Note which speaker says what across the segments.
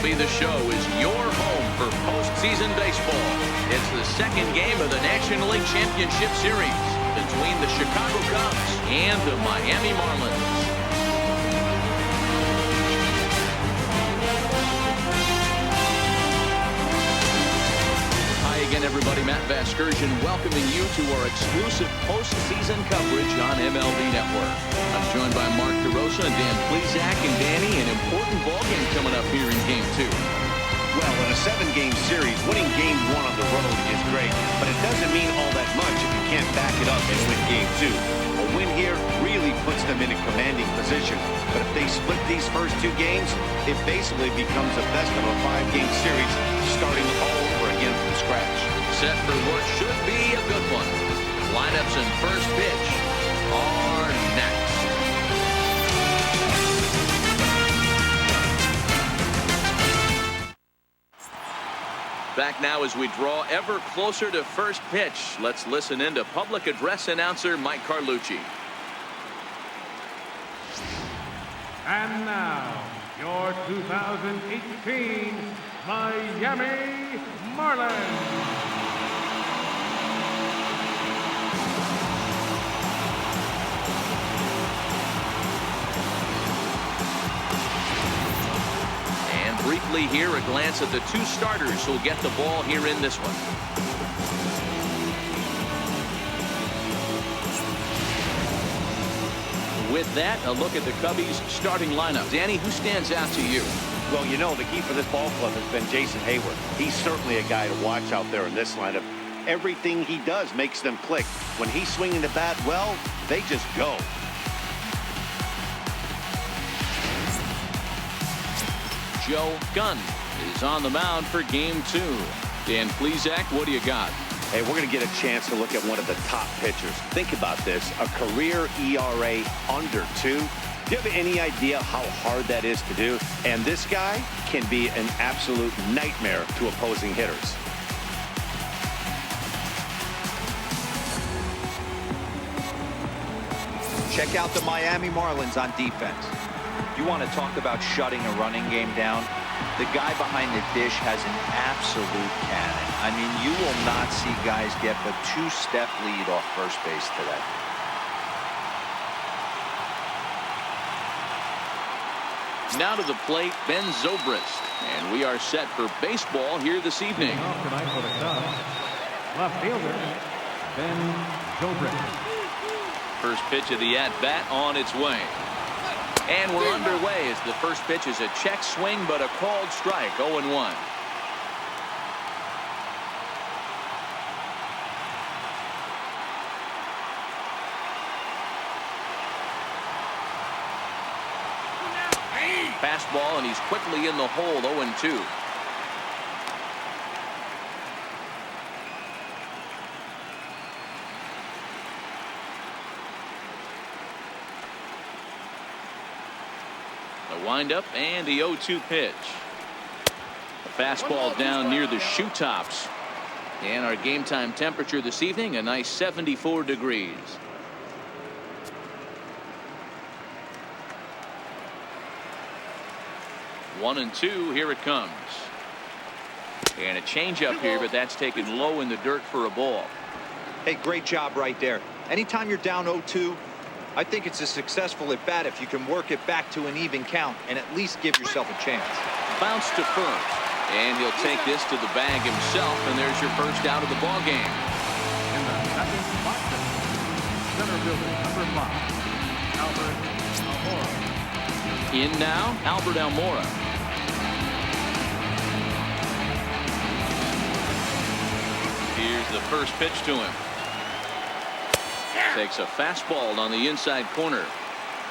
Speaker 1: MLB The Show is your home for postseason baseball. It's the second game of the National League Championship Series between the Chicago Cubs and the Miami Marlins. Again, everybody, Matt Vasgersian welcoming you to our exclusive postseason coverage on MLB Network. I'm joined by Mark DeRosa and Dan Plesac. And Danny, an important ballgame coming up here in Game 2.
Speaker 2: Well, in a 7-game series, winning Game 1 on the road is great, but it doesn't mean all that much if you can't back it up and win Game 2. A win here really puts them in a commanding position, but if they split these first 2 games, it basically becomes a best of a 5-game series, starting all over again from scratch.
Speaker 1: Set for what should be a good one. Lineups and first pitch are next. Back now as we draw ever closer to first pitch. Let's listen in to public address announcer Mike Carlucci.
Speaker 3: And now, your 2018 Miami Marlins.
Speaker 1: Briefly here, a glance at the 2 starters who'll get the ball here in this one. With that, a look at the Cubbies' starting lineup. Danny, who stands out to you?
Speaker 2: Well, you know, the key for this ball club has been Jason Hayward. He's certainly a guy to watch out there in this lineup. Everything he does makes them click. When he's swinging the bat well, they just go.
Speaker 1: Joe Gunn is on the mound for Game 2. Dan Plesac, what do you got?
Speaker 2: Hey, we're going to get a chance to look at one of the top pitchers. Think about this, a career ERA under 2. Do you have any idea how hard that is to do? And this guy can be an absolute nightmare to opposing hitters.
Speaker 4: Check out the Miami Marlins on defense. You want to talk about shutting a running game down? The guy behind the dish has an absolute cannon. I mean, you will not see guys get the 2-step lead off first base today.
Speaker 1: Now to the plate, Ben Zobrist. And we are set for baseball here this evening.
Speaker 3: Off tonight for the Cubs, left fielder Ben Zobrist.
Speaker 1: First pitch of the at-bat on its way. And we're underway as the first pitch is a check swing, but a called strike, 0-1. Fastball, and he's quickly in the hole, 0-2. Windup and the 0-2 pitch. The fastball down near the shoe tops. And our game time temperature this evening, a nice 74 degrees. One and two, here it comes. And a changeup here, but that's taken low in the dirt for a ball.
Speaker 4: Hey, great job right there. Anytime you're down 0-2, I think it's a successful at bat if you can work it back to an even count and at least give yourself a chance.
Speaker 1: Bounce to first, and he'll take this to the bag himself, and there's your first out of the ball game.
Speaker 3: In the second spot, center fielder number 5, Albert Almora.
Speaker 1: In now, Albert Almora. Here's the first pitch to him. Takes a fastball on the inside corner.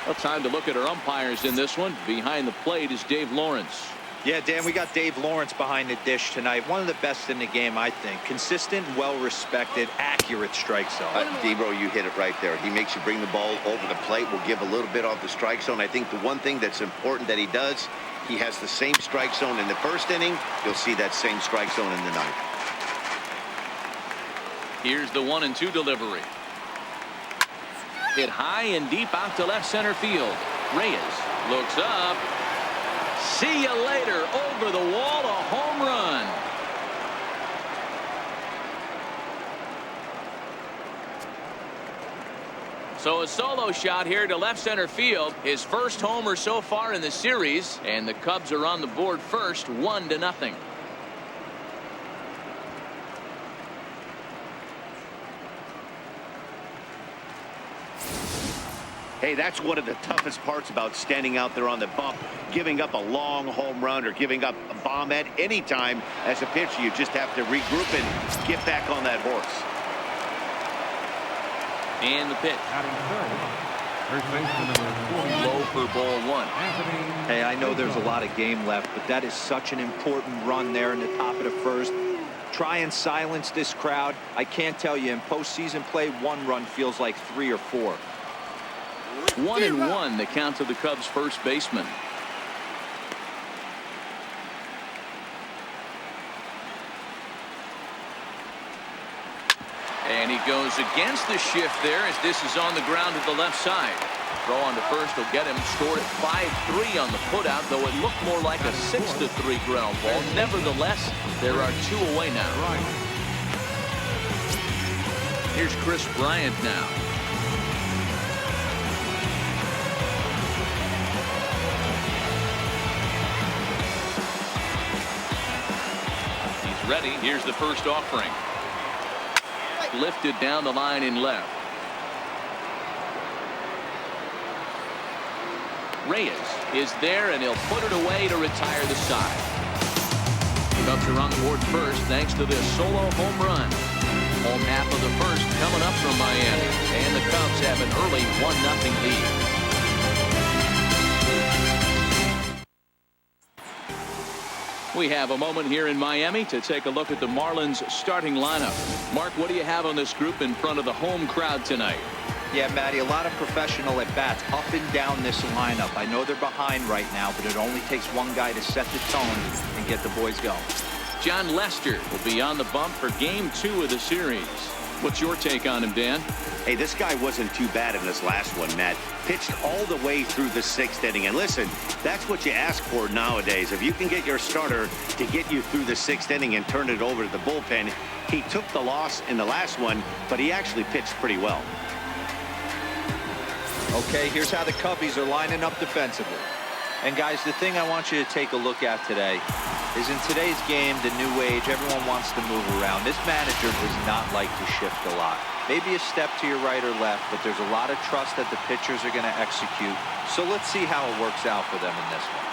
Speaker 1: Well, time to look at our umpires in this one. Behind the plate is Dave Lawrence.
Speaker 4: Yeah, Dan, we got Dave Lawrence behind the dish tonight. One of the best in the game, I think. Consistent, well-respected, accurate strike zone.
Speaker 2: Debro, you hit it right there. He makes you bring the ball over the plate. Will give a little bit off the strike zone. I think the one thing that's important that he does, he has the same strike zone in the first inning. You'll see that same strike zone in the ninth.
Speaker 1: Here's the 1-2 delivery. Hit high and deep out to left center field. Reyes looks up. See you later. Over the wall, a home run. So a solo shot here to left center field. His first homer so far in the series, and the Cubs are on the board first, 1-0.
Speaker 2: Hey, that's one of the toughest parts about standing out there on the bump. Giving up a long home run or giving up a bomb at any time as a pitcher. You just have to regroup and get back on that horse.
Speaker 1: And the pitch.
Speaker 3: Batting third. First baseman number 40.
Speaker 1: Low for ball one.
Speaker 4: Hey, I know there's a lot of game left, but that is such an important run there in the top of the first. Try and silence this crowd. I can't tell you, in postseason play, one run feels like 3 or 4.
Speaker 1: 1-1, the count to the Cubs first baseman. And he goes against the shift there as this is on the ground to the left side. Throw on to first will get him scored at 5-3 on the putout, though it looked more like a 6-3 ground ball. Nevertheless, there are 2 away now. Here's Chris Bryant now. He's ready. Here's the first offering. Lifted down the line in left. Reyes is there, and he'll put it away to retire the side. Cubs are on the board first thanks to this solo home run. Home half of the first coming up from Miami, and the Cubs have an early 1-0 lead. We have a moment here in Miami to take a look at the Marlins starting lineup. Mark, what do you have on this group in front of the home crowd tonight?
Speaker 4: Yeah, Matty, a lot of professional at-bats up and down this lineup. I know they're behind right now, but it only takes one guy to set the tone and get the boys going.
Speaker 1: John Lester will be on the bump for Game 2 of the series. What's your take on him, Dan?
Speaker 2: Hey, this guy wasn't too bad in this last one, Matt. Pitched all the way through the 6th inning. And listen, that's what you ask for nowadays. If you can get your starter to get you through the 6th inning and turn it over to the bullpen, he took the loss in the last one, but he actually pitched pretty well.
Speaker 4: Okay, here's how the Cubbies are lining up defensively. And guys, the thing I want you to take a look at today is in today's game, the new age, everyone wants to move around. This manager does not like to shift a lot. Maybe a step to your right or left, but there's a lot of trust that the pitchers are going to execute. So let's see how it works out for them in this one.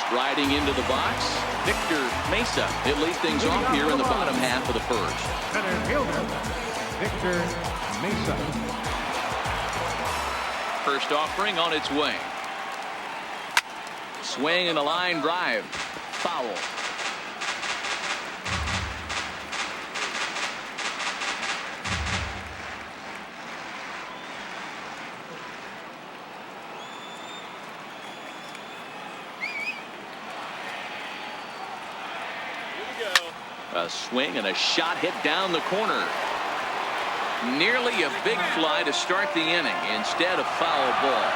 Speaker 1: Striding into the box, Victor Mesa. He'll lead things off here in the bottom half of the first.
Speaker 3: Center fielder, Victor Mesa.
Speaker 1: First offering on its way. Swing and a line drive. Foul. A swing and a shot hit down the corner. Nearly a big fly to start the inning instead of foul ball.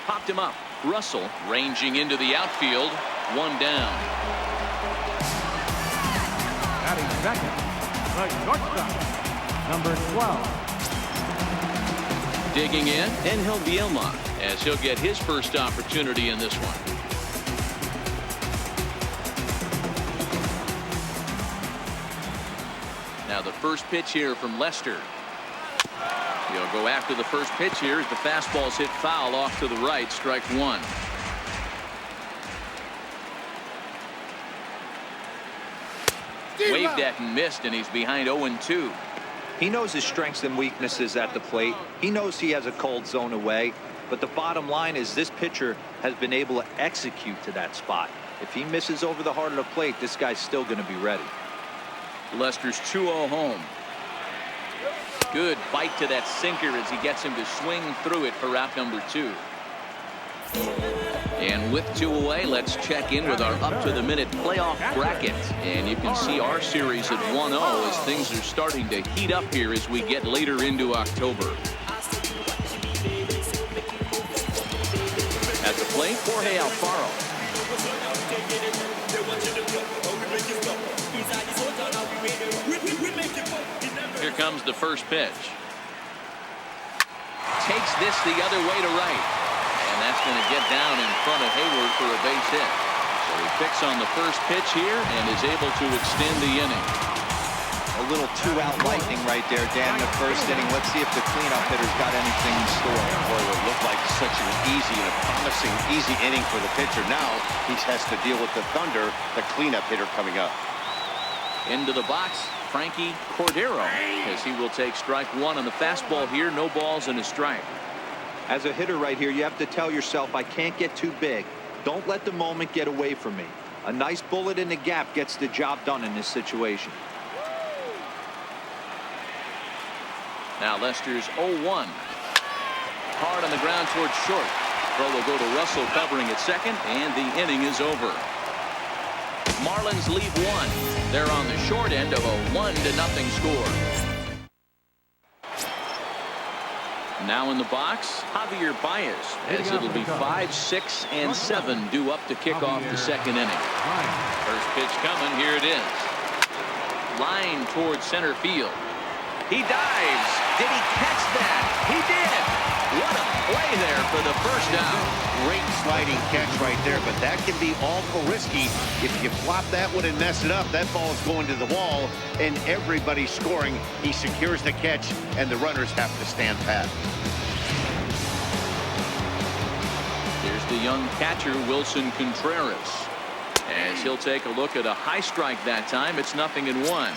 Speaker 1: Popped him up. Russell ranging into the outfield. 1 down.
Speaker 3: Batting second, the shortstop, number 12.
Speaker 1: Digging in, Angel Bielma, as he'll get his first opportunity in this one. Now the first pitch here from Lester. He'll go after the first pitch here as the fastball's hit foul off to the right. Strike 1. Waved at and missed, and he's behind 0-2.
Speaker 4: He knows his strengths and weaknesses at the plate. He knows he has a cold zone away. But the bottom line is this pitcher has been able to execute to that spot. If he misses over the heart of the plate, this guy's still going to be ready.
Speaker 1: Lester's 2-0 home. Good bite to that sinker as he gets him to swing through it for out number 2. And with 2 away, let's check in with our up-to-the-minute playoff bracket. And you can see our series at 1-0 as things are starting to heat up here as we get later into October. plate, Jorge Alfaro. Here comes the first pitch. Takes this the other way to right. And that's going to get down in front of Hayward for a base hit. So he picks on the first pitch here and is able to extend the inning.
Speaker 4: A little two-out lightning right there, Dan, in the first inning. Let's see if the cleanup hitter's got anything in store.
Speaker 2: Boy, it looked like such an easy and a promising easy inning for the pitcher. Now he has to deal with the Thunder, the cleanup hitter coming up.
Speaker 1: Into the box, Frankie Cordero, as he will take strike one on the fastball here. No balls and a strike.
Speaker 4: As a hitter right here, you have to tell yourself, I can't get too big. Don't let the moment get away from me. A nice bullet in the gap gets the job done in this situation.
Speaker 1: Now Lester's 0-1. Hard on the ground towards short. Throw will go to Russell covering at second, and the inning is over. Marlins lead one. They're on the short end of a 1-0 score. Now in the box, Javier Baez, as it'll be 5, 6, and 7 due up to kick off the second inning. First pitch coming. Here it is. Line towards center field. He dives. Did he catch that? He did. What a play there for the first down.
Speaker 2: Great sliding catch right there, but that can be awful risky. If you flop that one and mess it up, that ball is going to the wall, and everybody's scoring. He secures the catch, and the runners have to stand pat.
Speaker 1: Here's the young catcher, Wilson Contreras, as he'll take a look at a high strike that time. It's 0-1.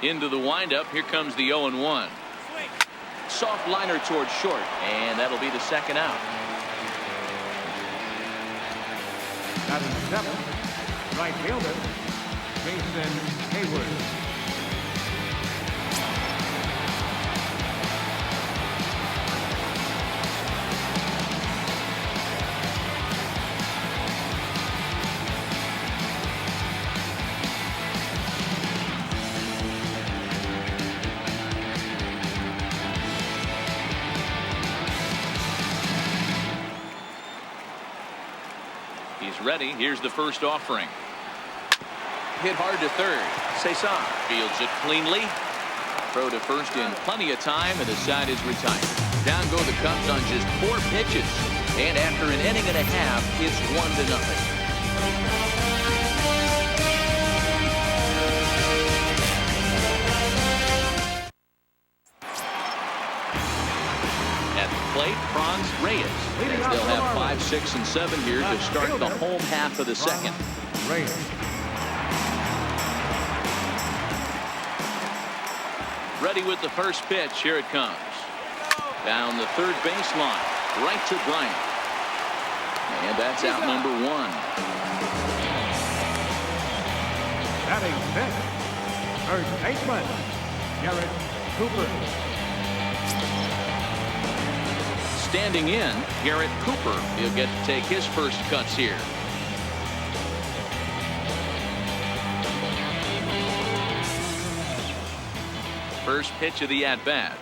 Speaker 1: Into the windup. Here comes the 0-1. Soft liner towards short, and that'll be the second out.
Speaker 3: Batting seventh, right fielder, Jason Hayward.
Speaker 1: Ready. Here's the first offering. Hit hard to third. Cesar fields it cleanly. Throw to first in plenty of time, and the side is retired. Down go the Cubs on just 4 pitches, and after an inning and a half, it's 1-0. Plate, Franz Reyes, as they'll have 5, 6, and 7 here to start the home half of the second. Ready with the first pitch. Here it comes. Down the third baseline, right to Bryant. And that's out number 1.
Speaker 3: Batting fifth, third baseman, Garrett Cooper.
Speaker 1: Standing in, Garrett Cooper. He'll get to take his first cuts here. First pitch of the at-bat.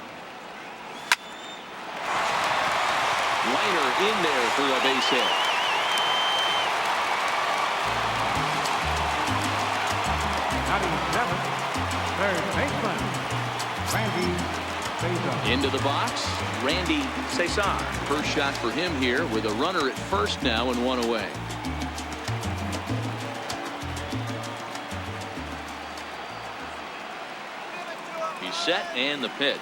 Speaker 1: Liner in there for a base hit.
Speaker 3: Batting seventh, third baseman, Randy Cesar.
Speaker 1: Into the box, Randy Cesar. First shot for him here with a runner at first now and 1 away. He's set and the pitch.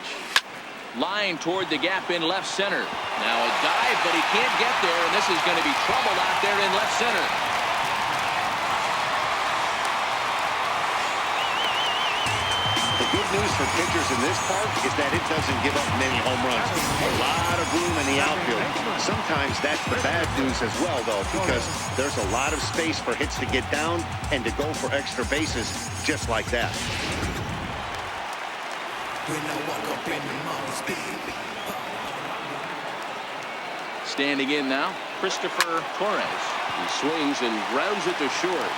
Speaker 1: Line toward the gap in left center. Now a dive, but he can't get there, and this is going to be trouble out there in left center.
Speaker 2: Good news for pitchers in this park is that it doesn't give up many home runs. A lot of room in the outfield. Sometimes that's the bad news as well, though, because there's a lot of space for hits to get down and to go for extra bases just like that.
Speaker 1: Standing in now, Christopher Torres. He swings and grounds it to short.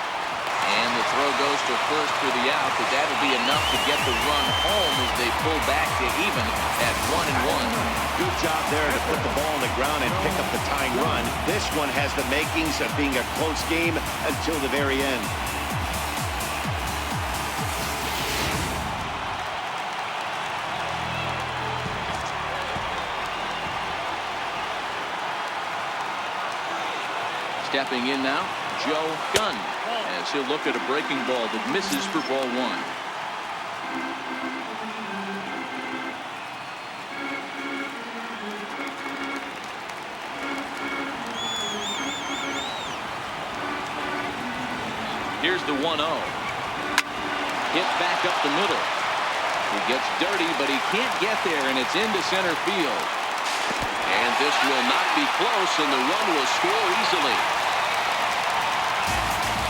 Speaker 1: And the throw goes to first for the out, but that'll be enough to get the run home as they pull back to even at 1-1.
Speaker 2: Good job there to put the ball on the ground and pick up the tying run. This one has the makings of being a close game until the very end.
Speaker 1: Stepping in now, Joe Gunn, as he'll look at a breaking ball that misses for ball one. Here's the 1-0. Hit back up the middle. He gets dirty, but he can't get there, and it's into center field. And this will not be close, and the run will score easily.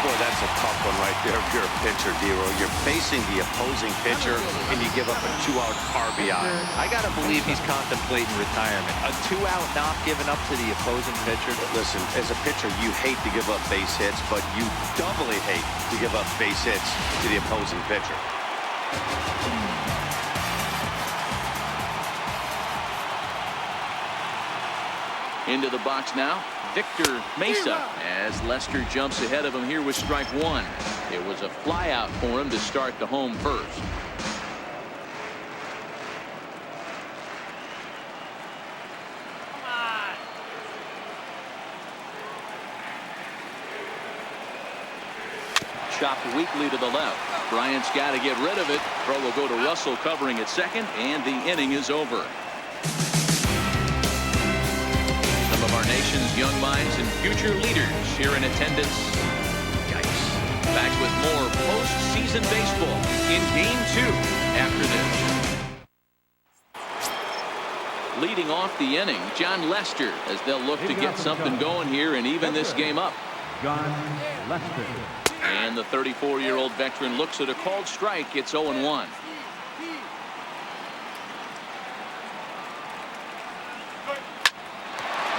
Speaker 2: Boy, that's a tough one right there if you're a pitcher, Dero. You're facing the opposing pitcher, and you give up a 2-out RBI.
Speaker 4: I got to believe he's contemplating retirement. A 2-out knock given up to the opposing pitcher.
Speaker 2: Listen, as a pitcher, you hate to give up base hits, but you doubly hate to give up base hits to the opposing pitcher.
Speaker 1: Into the box now, Victor Mesa, as Lester jumps ahead of him here with strike one. It was a fly out for him to start the home first. Chopped weakly to the left. Bryant's got to get rid of it. Throw will go to Russell covering at second, and the inning is over. Some of our nation's young minds and future leaders here in attendance. Yikes. Back with more postseason baseball in Game 2 after this. Leading off the inning, John Lester, as they'll look to get something going here and even this game up.
Speaker 3: John Lester.
Speaker 1: And the 34-year-old veteran looks at a called strike. It's 0-1.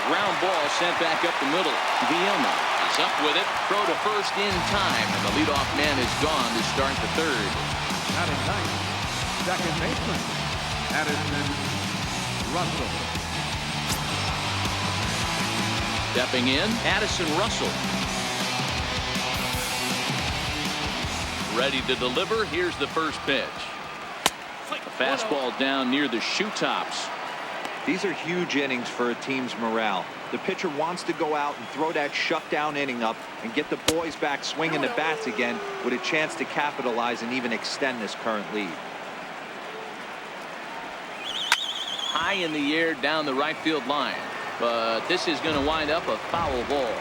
Speaker 1: Ground ball sent back up the middle. Vielma is up with it. Throw to first in time, and the leadoff man is gone to start the third.
Speaker 3: Batting ninth, second baseman, Addison Russell.
Speaker 1: Stepping in, Addison Russell. Ready to deliver. Here's the first pitch. A fastball down near the shoe tops.
Speaker 4: These are huge innings for a team's morale. The pitcher wants to go out and throw that shutdown inning up and get the boys back swinging the bats again with a chance to capitalize and even extend this current lead.
Speaker 1: High in the air down the right field line, but this is going to wind up a foul ball.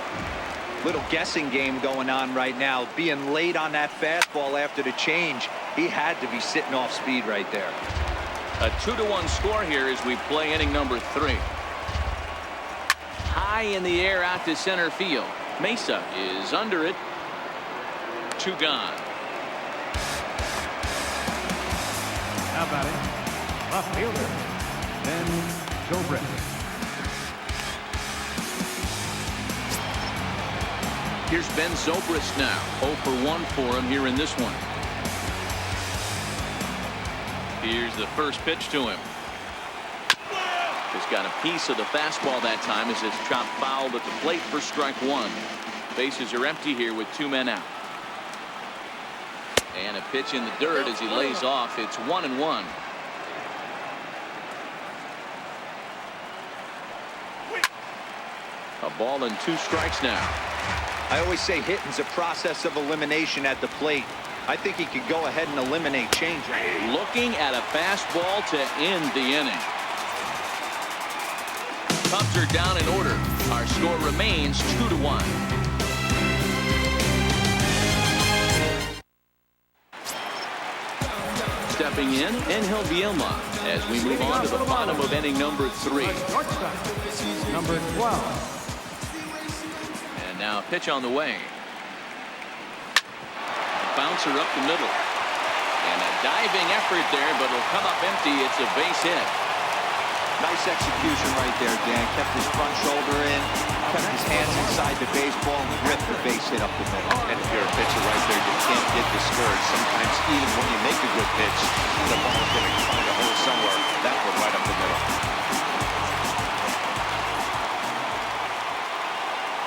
Speaker 4: Little guessing game going on right now. Being late on that fastball after the change, he had to be sitting off speed right there.
Speaker 1: A 2-1 score here as we play inning number 3. High in the air out to center field. Mesa is under it. 2 gone.
Speaker 3: Now batting, left fielder, Ben Zobrist.
Speaker 1: Here's Ben Zobrist now. 0 for 1 for him here in this one. Here's the first pitch to him. Just got a piece of the fastball that time as it's chopped foul at the plate for strike one. Bases are empty here with 2 men out. And a pitch in the dirt as he lays off. It's 1-1. A ball and 2 strikes now.
Speaker 4: I always say hitting's a process of elimination at the plate. I think he could go ahead and eliminate changeup.
Speaker 1: Looking at a fastball to end the inning. Cubs are down in order. Our score remains 2-1. Stepping in, Angel Vielma, as we move on to the bottom of inning number 3.
Speaker 3: Number 12.
Speaker 1: And now a pitch on the way. Bouncer up the middle. And a diving effort there, but it'll come up empty. It's a base hit.
Speaker 4: Nice execution right there, Dan. Kept his front shoulder in, kept his hands inside the baseball, and ripped the base hit up the middle.
Speaker 2: And if you're a pitcher right there, you can't get discouraged. Sometimes even when you make a good pitch, the ball's going to find a hole somewhere. That one right up the middle.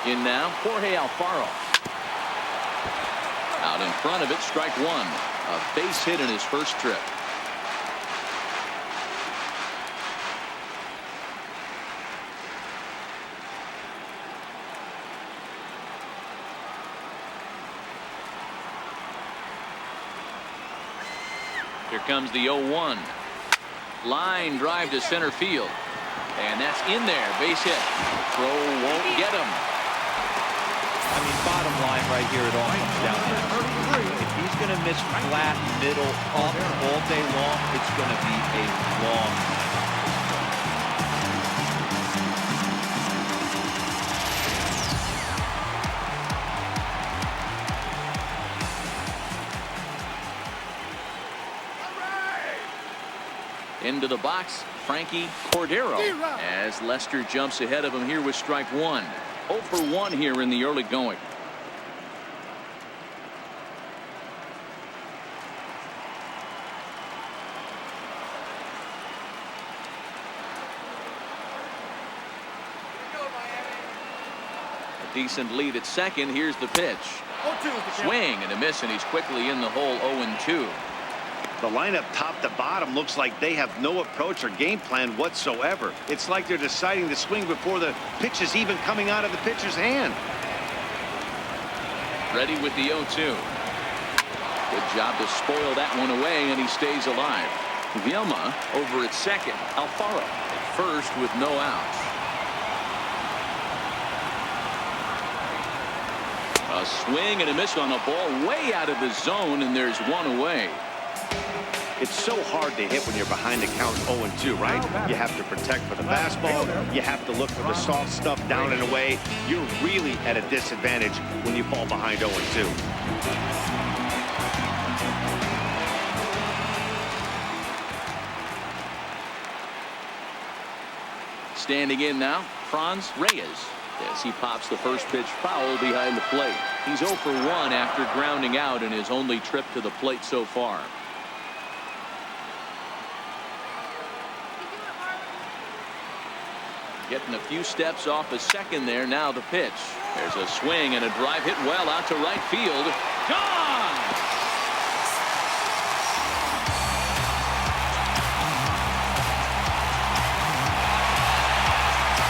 Speaker 1: In now, Jorge Alfaro. Out in front of it, strike one. A base hit in his first trip. Here comes the 0-1. Line drive to center field. And that's in there. Base hit. Throw won't get him.
Speaker 4: I mean, bottom line right here, it all comes down to if he's going to miss flat, middle, up all day long, it's going to be a long night.
Speaker 1: Into the box, Frankie Cordero, as Lester jumps ahead of him here with strike one. 0 for 1 here in the early going. A decent lead at second. Here's the pitch. Swing and a miss, and he's quickly in the hole. 0-2.
Speaker 2: The lineup top to bottom looks like they have no approach or game plan whatsoever. It's like they're deciding to swing before the pitch is even coming out of the pitcher's hand.
Speaker 1: Ready with the 0-2. Good job to spoil that one away, and he stays alive. Vilma over at second. Alfaro at first with no outs. A swing and a miss on a ball way out of the zone, and there's one away.
Speaker 2: It's so hard to hit when you're behind the count 0-2, right? You have to protect for the fastball. You have to look for the soft stuff down and away. You're really at a disadvantage when you fall behind 0-2.
Speaker 1: Standing in now, Franz Reyes, as he pops the first pitch foul behind the plate. He's 0 for 1 after grounding out in his only trip to the plate so far. Getting a few steps off a second there. Now the pitch. There's a swing and a drive hit well out to right field. Gone!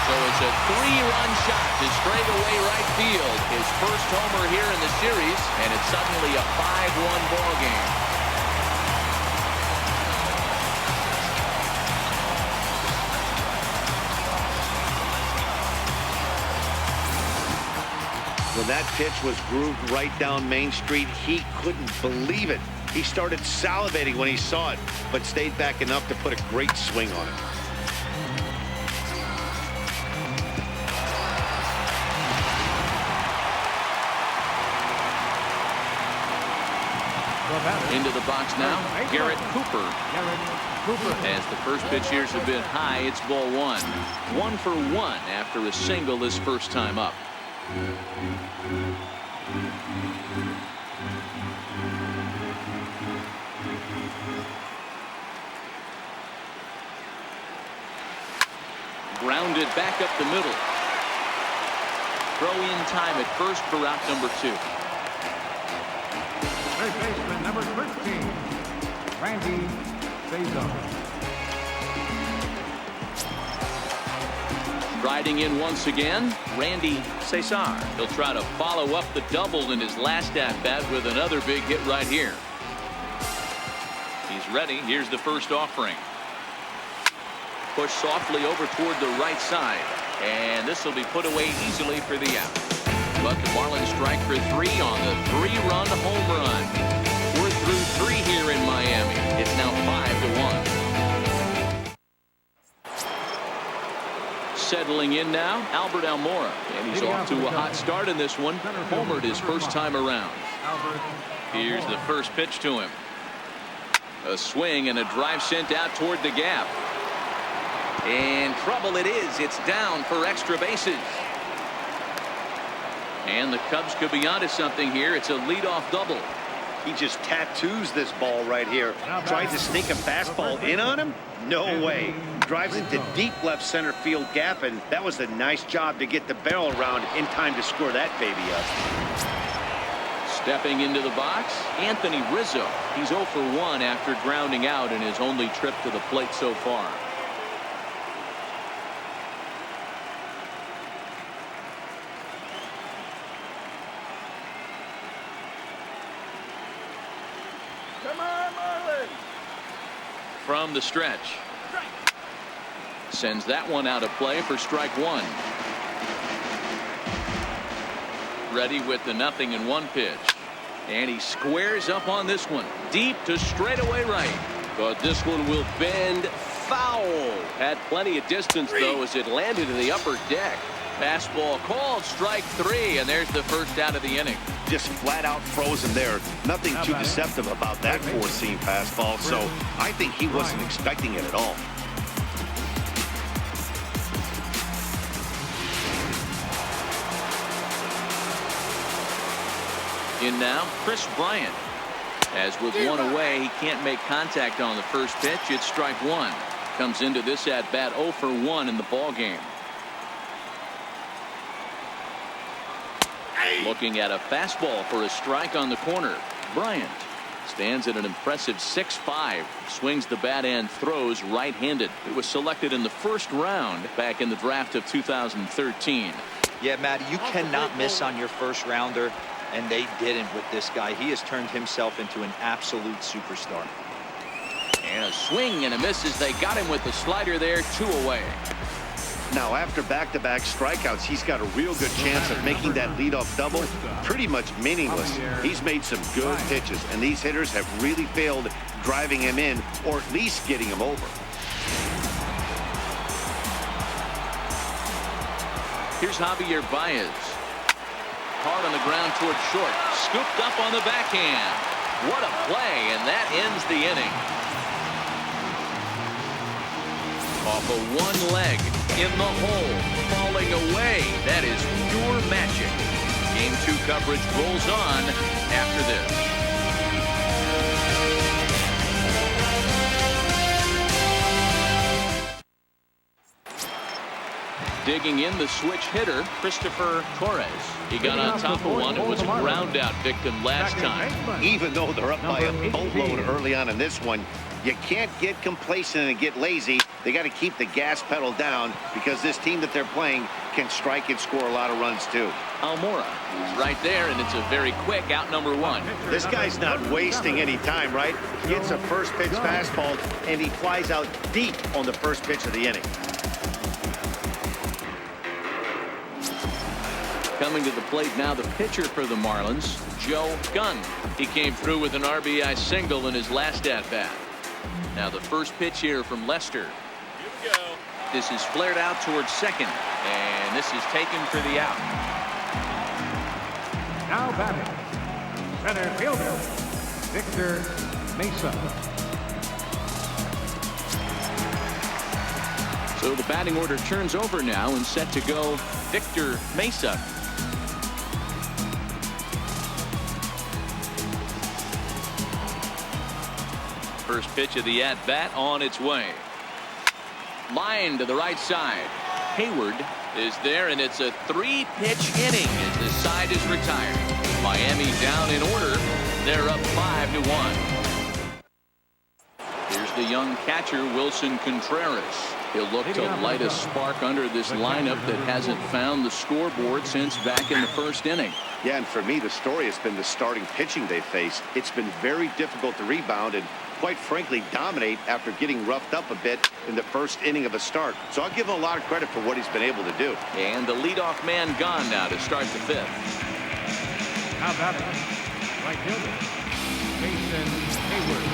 Speaker 1: So it's a 3-run shot to straightaway right field. His first homer here in the series, and it's suddenly a 5-1 ball game.
Speaker 2: When that pitch was grooved right down Main Street, he couldn't believe it. He started salivating when he saw it, but stayed back enough to put a great swing on it.
Speaker 1: Into the box now, Garrett Cooper. As the first pitch here's a bit high, it's ball 1. 1 for 1 after a single his first time up. Grounded back up the middle. Throw in time at first for route number 2.
Speaker 3: Third baseman number 13, Randy Cesar.
Speaker 1: Riding in once again, Randy Cesar. He'll try to follow up the double in his last at-bat with another big hit right here. He's ready. Here's the first offering. Push softly over toward the right side. And this will be put away easily for the out. But the Marlins strike for 3 on the 3-run home run. We're through 3 here in Miami. It's now 5-1. Settling in now, Albert Almora, and he's off to a hot start in this one. Homered his first time around. Here's the first pitch to him. A swing and a drive sent out toward the gap. And trouble it is. It's down for extra bases. And the Cubs could be onto something here. It's a leadoff double.
Speaker 2: He just tattoos this ball right here. Tried to sneak a fastball in on him? No way. Drives it to deep left center field gap, and that was a nice job to get the barrel around in time to score that baby up.
Speaker 1: Stepping into the box, Anthony Rizzo. He's 0 for 1 after grounding out in his only trip to the plate so far.
Speaker 3: Come on, Marlins!
Speaker 1: From the stretch. Sends that one out of play for strike one. Ready with the 0-1 pitch. And he squares up on this one. Deep to straightaway right. But this one will bend foul. Had plenty of distance, though, as it landed in the upper deck. Fastball called, strike 3, and there's the first out of the inning.
Speaker 2: Just flat out frozen there. Nothing too deceptive about that four-seam fastball, so I think he wasn't expecting it at all.
Speaker 1: In now, Chris Bryant. As with one away, he can't make contact on the first pitch. It's strike one. Comes into this at bat 0 for 1 in the ball game. Looking at a fastball for a strike on the corner. Bryant stands at an impressive 6'5". Swings the bat and throws right-handed. It was selected in the first round back in the draft of 2013.
Speaker 4: Yeah, Matty, you cannot miss on your first rounder, and they didn't with this guy. He has turned himself into an absolute superstar.
Speaker 1: And a swing and a miss as they got him with the slider there, 2 away.
Speaker 2: Now, after back-to-back strikeouts, he's got a real good chance of making that leadoff double pretty much meaningless. He's made some good pitches, and these hitters have really failed driving him in or at least getting him over.
Speaker 1: Here's Javier Baez. Hard on the ground toward short. Scooped up on the backhand. What a play, and that ends the inning. Off of one leg, in the hole, falling away. That is pure magic. Game 2 coverage rolls on after this. Digging in the switch hitter, Christopher Torres. He got on top of one and was a ground out victim last time.
Speaker 2: Even though they're up by a boatload early on in this one, you can't get complacent and get lazy. They got to keep the gas pedal down because this team that they're playing can strike and score a lot of runs too.
Speaker 1: Almora is right there, and it's a very quick out number 1.
Speaker 2: This guy's not wasting any time, right? Gets a first pitch fastball, and he flies out deep on the first pitch of the inning.
Speaker 1: Coming to the plate now, the pitcher for the Marlins, Joe Gunn. He came through with an RBI single in his last at-bat. Now the first pitch here from Lester.
Speaker 5: Here we go.
Speaker 1: This is flared out towards second, and this is taken for the out.
Speaker 3: Now batting, center fielder, Victor Mesa.
Speaker 1: So the batting order turns over now and set to go Victor Mesa. First pitch of the at-bat on its way. Line to the right side. Hayward is there, and it's a 3-pitch inning as the side is retired. Miami down in order. They're up 5-1. Here's the young catcher, Wilson Contreras. He'll look to light a spark under this lineup that hasn't found the scoreboard since back in the first inning.
Speaker 2: Yeah, and for me, the story has been the starting pitching they faced. It's been very difficult to rebound and, quite frankly, dominate after getting roughed up a bit in the first inning of a start. So I'll give him a lot of credit for what he's been able to do.
Speaker 1: And the leadoff man gone now to start the 5th.
Speaker 3: Now batting, right fielder, Jason Hayward.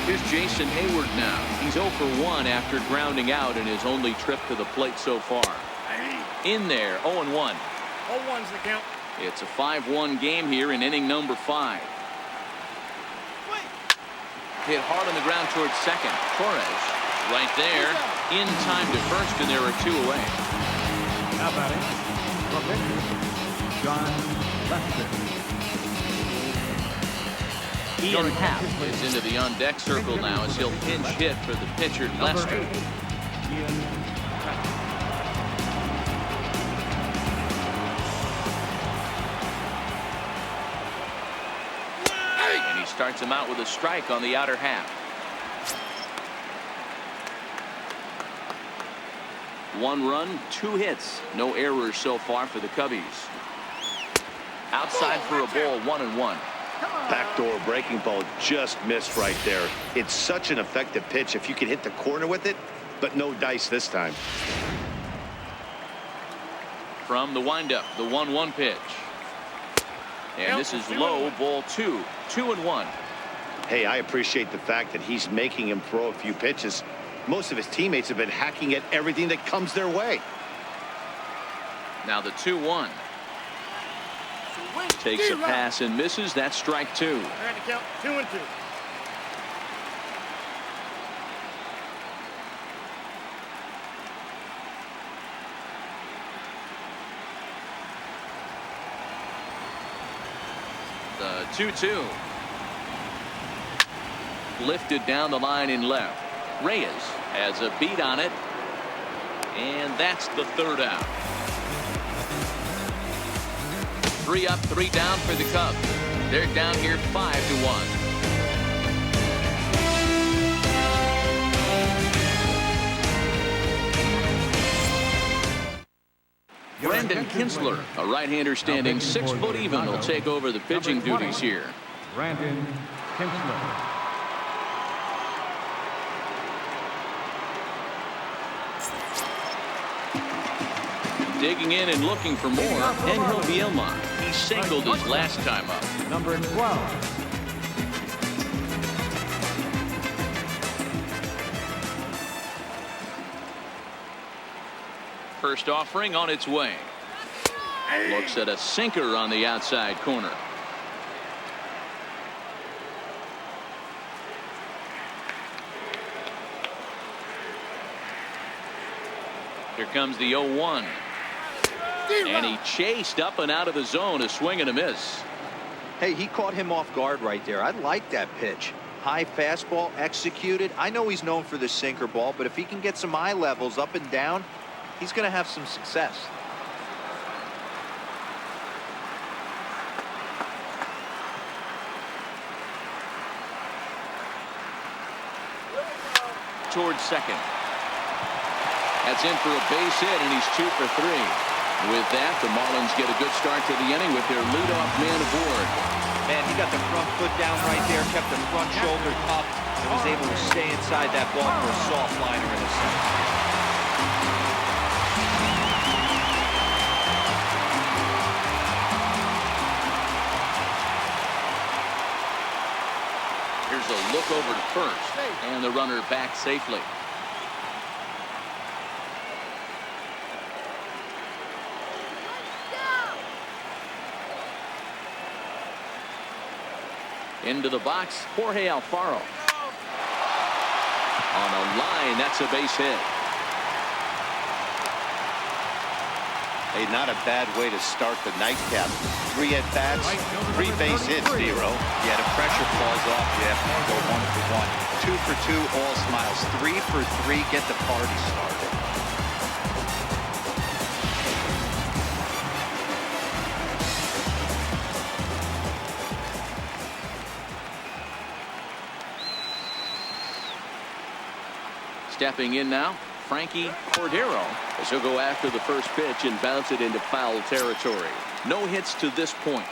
Speaker 1: Here's Jason Hayward now. He's 0 for 1 after grounding out in his only trip to the plate so far. In there, 0-1.
Speaker 5: 0-1's the count.
Speaker 1: It's a 5-1 game here in inning number 5. Hit hard on the ground towards second. Torres right there. in time to first, and there are 2 away.
Speaker 3: Now batting, the pitcher, John Lester.
Speaker 1: Ian Happ is into the on-deck circle now as he'll pinch hit for the pitcher, Lester.
Speaker 3: Ian Happ.
Speaker 1: And he starts him out with a strike on the outer half. 1 run, 2 hits. No errors so far for the Cubbies. Outside for a ball, 1-1.
Speaker 2: Backdoor breaking ball just missed right there. It's such an effective pitch if you can hit the corner with it, but no dice this time.
Speaker 1: From the windup, the 1-1 pitch. And this is low, ball 2. 2-1.
Speaker 2: Hey, I appreciate the fact that he's making him throw a few pitches. Most of his teammates have been hacking at everything that comes their way.
Speaker 1: Now the 2-1. Takes a pass and misses. That's strike 2.
Speaker 5: Trying to count 2-2.
Speaker 1: The 2-2. Lifted down the line in left. Reyes has a beat on it. And that's the 3rd out. 3 up, 3 down for the Cubs. They're down here 5-1. Brandon Kinsler, a right-hander standing 6 foot even, will take over the pitching duties here.
Speaker 3: Brandon Kinsler.
Speaker 1: Digging in and looking for more, Angel Bielma. He singled his last time up.
Speaker 3: Number 12.
Speaker 1: First offering on its way. Looks at a sinker on the outside corner. Here comes the 0-1. And he chased up and out of the zone, a swing and a miss.
Speaker 4: Hey, he caught him off guard right there. I like that pitch. High fastball executed. I know he's known for the sinker ball, but if he can get some eye levels up and down, he's going to have some success.
Speaker 1: Towards second. That's in for a base hit, and he's 2 for 3. With that, the Marlins get a good start to the inning with their leadoff man aboard.
Speaker 4: Man, he got the front foot down right there, kept the front shoulder up, and was able to stay inside that ball for a soft liner in the center.
Speaker 1: Here's a look over to first, and the runner back safely. Into the box, Jorge Alfaro. On a line, that's a base hit.
Speaker 2: Hey, not a bad way to start the nightcap. 3 at-bats, 3 base hits, Dero.
Speaker 4: Yeah, the pressure falls off. You have to go 1 for 1. 2 for 2, all smiles. 3 for 3, get the party started.
Speaker 1: Stepping in now, Frankie Cordero, as he'll go after the first pitch and bounce it into foul territory. No hits to this point.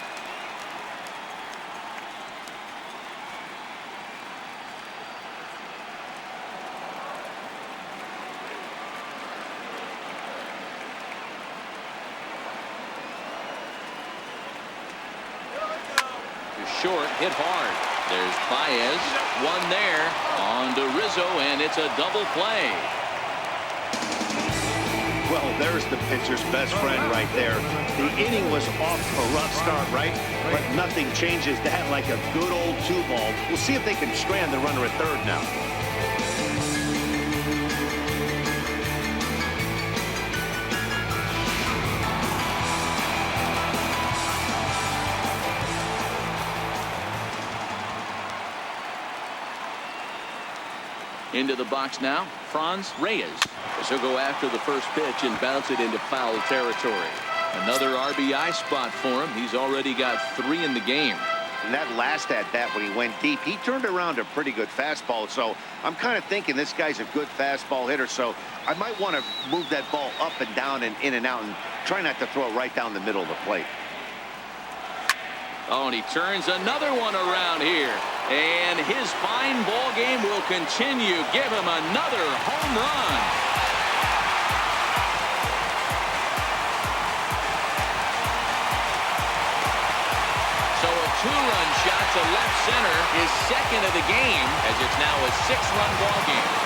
Speaker 1: To short, hit hard. There's Baez, 1 there, on to Rizzo, and it's a double play.
Speaker 2: Well, there's the pitcher's best friend right there. The inning was off to a rough start, right? But nothing changes that like a good old 2-ball. We'll see if they can strand the runner at third now.
Speaker 1: Into the box now, Franz Reyes. As he'll go after the first pitch and bounce it into foul territory. Another RBI spot for him. He's already got 3 in the game.
Speaker 2: And that last at-bat when he went deep, he turned around a pretty good fastball. So I'm kind of thinking this guy's a good fastball hitter. So I might want to move that ball up and down and in and out and try not to throw it right down the middle of the plate.
Speaker 1: Oh, and he turns another one around here. And his fine ball game will continue. Give him another home run. So a 2-run shot to left center is second of the game, as it's now a 6-run ball game.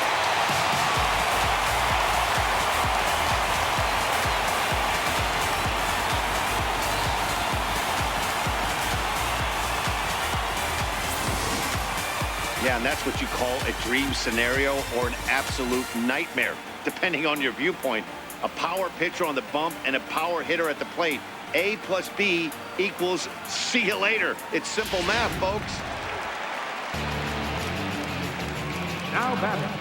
Speaker 2: Yeah, and that's what you call a dream scenario or an absolute nightmare, depending on your viewpoint. A power pitcher on the bump and a power hitter at the plate. A plus B equals see you later. It's simple math, folks.
Speaker 3: Now batting,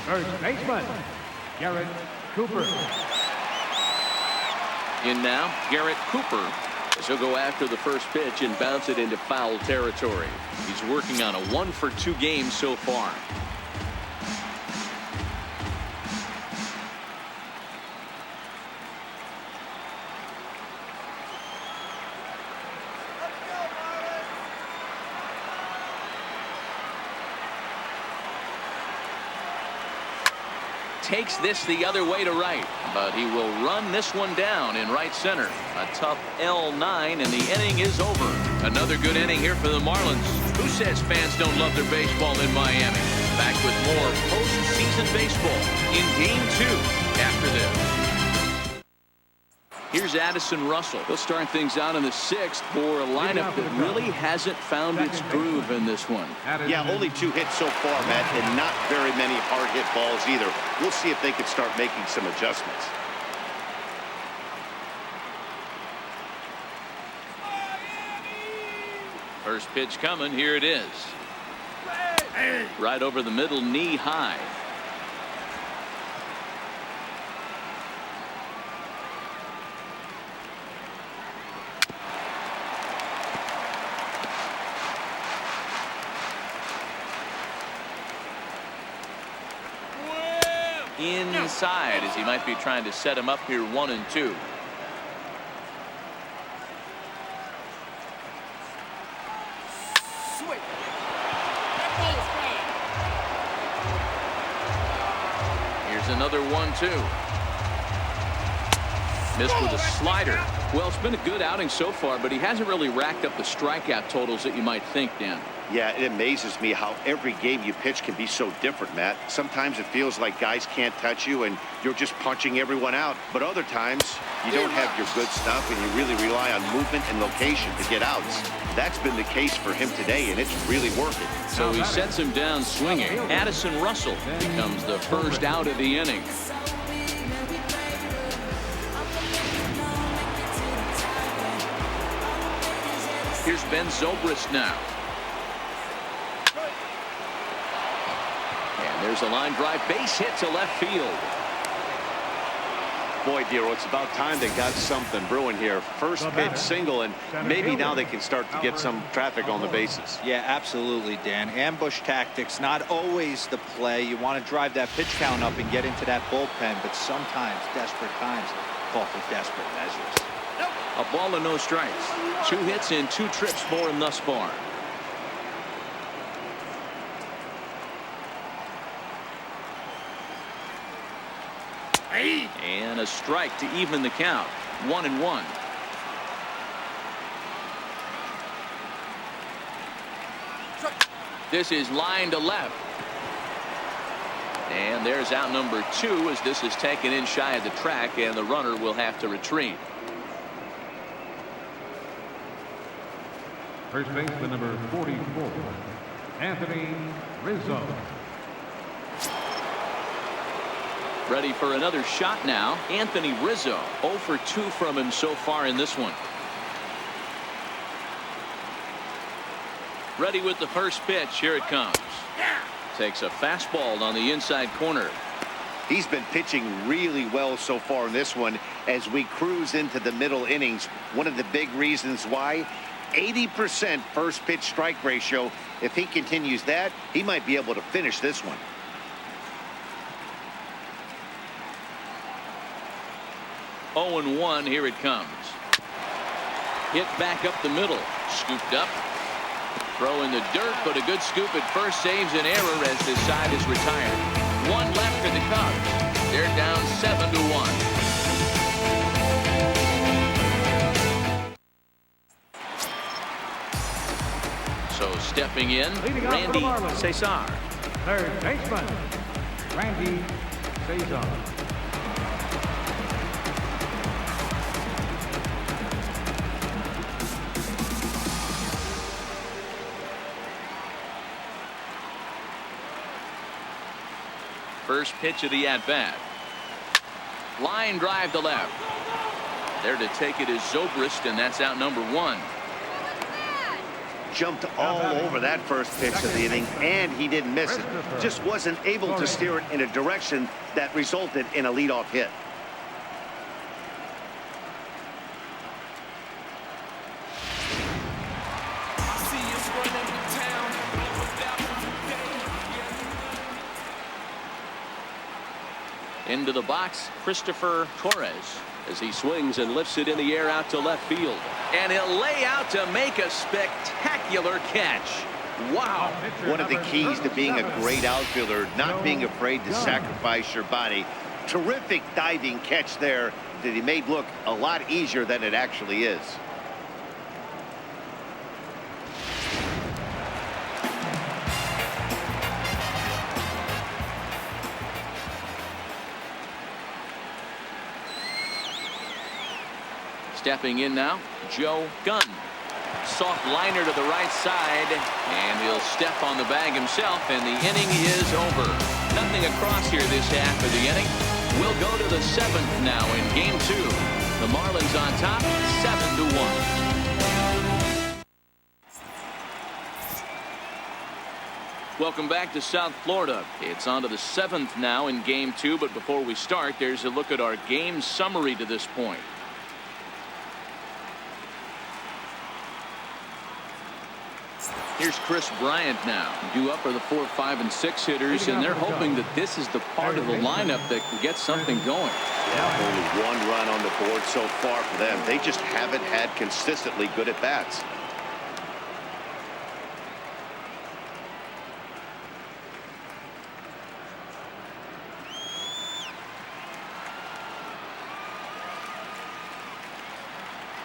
Speaker 3: first baseman, Garrett Cooper.
Speaker 1: In now, Garrett Cooper. As he'll go after the first pitch and bounce it into foul territory. He's working on a 1-for-2 game so far. Takes this the other way to right, but he will run this one down in right center. A tough L9, and the inning is over. Another good inning here for the Marlins. Who says fans don't love their baseball in Miami? Back with more postseason baseball in Game 2 after this. Here's Addison Russell. He'll start things out in the 6th for a lineup that really hasn't found its groove in this one.
Speaker 2: Yeah, only 2 hits so far, Matt, and not very many hard hit balls either. We'll see if they can start making some adjustments.
Speaker 1: First pitch coming. Here it is. Right over the middle, knee high. Inside, as he might be trying to set him up here 1-2. Here's another 1-2. Missed with a slider. Well, it's been a good outing so far, but he hasn't really racked up the strikeout totals that you might think, Dan.
Speaker 2: Yeah, it amazes me how every game you pitch can be so different, Matt. Sometimes it feels like guys can't touch you and you're just punching everyone out. But other times, you don't have your good stuff and you really rely on movement and location to get outs. That's been the case for him today, and it's really working.
Speaker 1: So he sets him down swinging. Addison Russell becomes the first out of the inning. Here's Ben Zobrist now. And there's a line drive base hit to left field.
Speaker 2: Boy, Dero, it's about time they got something brewing here. First pitch single, and maybe now they can start to get some traffic on the bases.
Speaker 4: Yeah, absolutely, Dan. Ambush tactics, not always the play. You want to drive that pitch count up and get into that bullpen, but sometimes desperate times call for desperate measures.
Speaker 1: A ball and no strikes. 2 hits and 2 trips for him thus far. And a strike to even the count. 1-1. This is line to left. And there's out number 2 as this is taken in shy of the track, and the runner will have to retreat.
Speaker 3: First baseman number 44, Anthony Rizzo.
Speaker 1: Ready for another shot now. Anthony Rizzo, 0 for 2 from him so far in this one. Ready with the first pitch. Here it comes. Takes a fastball on the inside corner.
Speaker 2: He's been pitching really well so far in this one as we cruise into the middle innings. One of the big reasons why, 80% first pitch strike ratio. If he continues that, he might be able to finish this one.
Speaker 1: Oh, and 1. Here it comes. Hit back up the middle. Scooped up. Throw in the dirt, but a good scoop at first saves an error as this side is retired. 1 left for the Cubs. They're down 7-1. So stepping in,
Speaker 3: Leading off for the
Speaker 1: Randy
Speaker 3: Marlins.
Speaker 1: Cesar.
Speaker 3: Third baseman, Randy Cesar.
Speaker 1: First pitch of the at-bat. Line drive to left. There to take it is Zobrist, and that's out number 1.
Speaker 2: Jumped all over that first pitch of the inning, and he didn't miss it. Just wasn't able to steer it in a direction that resulted in a leadoff hit.
Speaker 1: Into the box, Christopher Torres, as he swings and lifts it in the air out to left field. And he'll lay out to make a spectacular catch. Wow.
Speaker 2: One of the keys to being a great outfielder, not being afraid to sacrifice your body. Terrific diving catch there that he made look a lot easier than it actually is.
Speaker 1: Stepping in now, Joe Gunn. Soft liner to the right side, and he'll step on the bag himself, and the inning is over. Nothing across here this half of the inning. We'll go to the 7th now in game 2. The Marlins on top, 7-1. Welcome back to South Florida. It's on to the 7th now in game 2, but before we start, there's a look at our game summary to this point. Here's Chris Bryant now. Due up are the 4, 5, and 6 hitters, and they're hoping that this is the part of the lineup that can get something going.
Speaker 2: Yeah, only 1 run on the board so far for them. They just haven't had consistently good at-bats.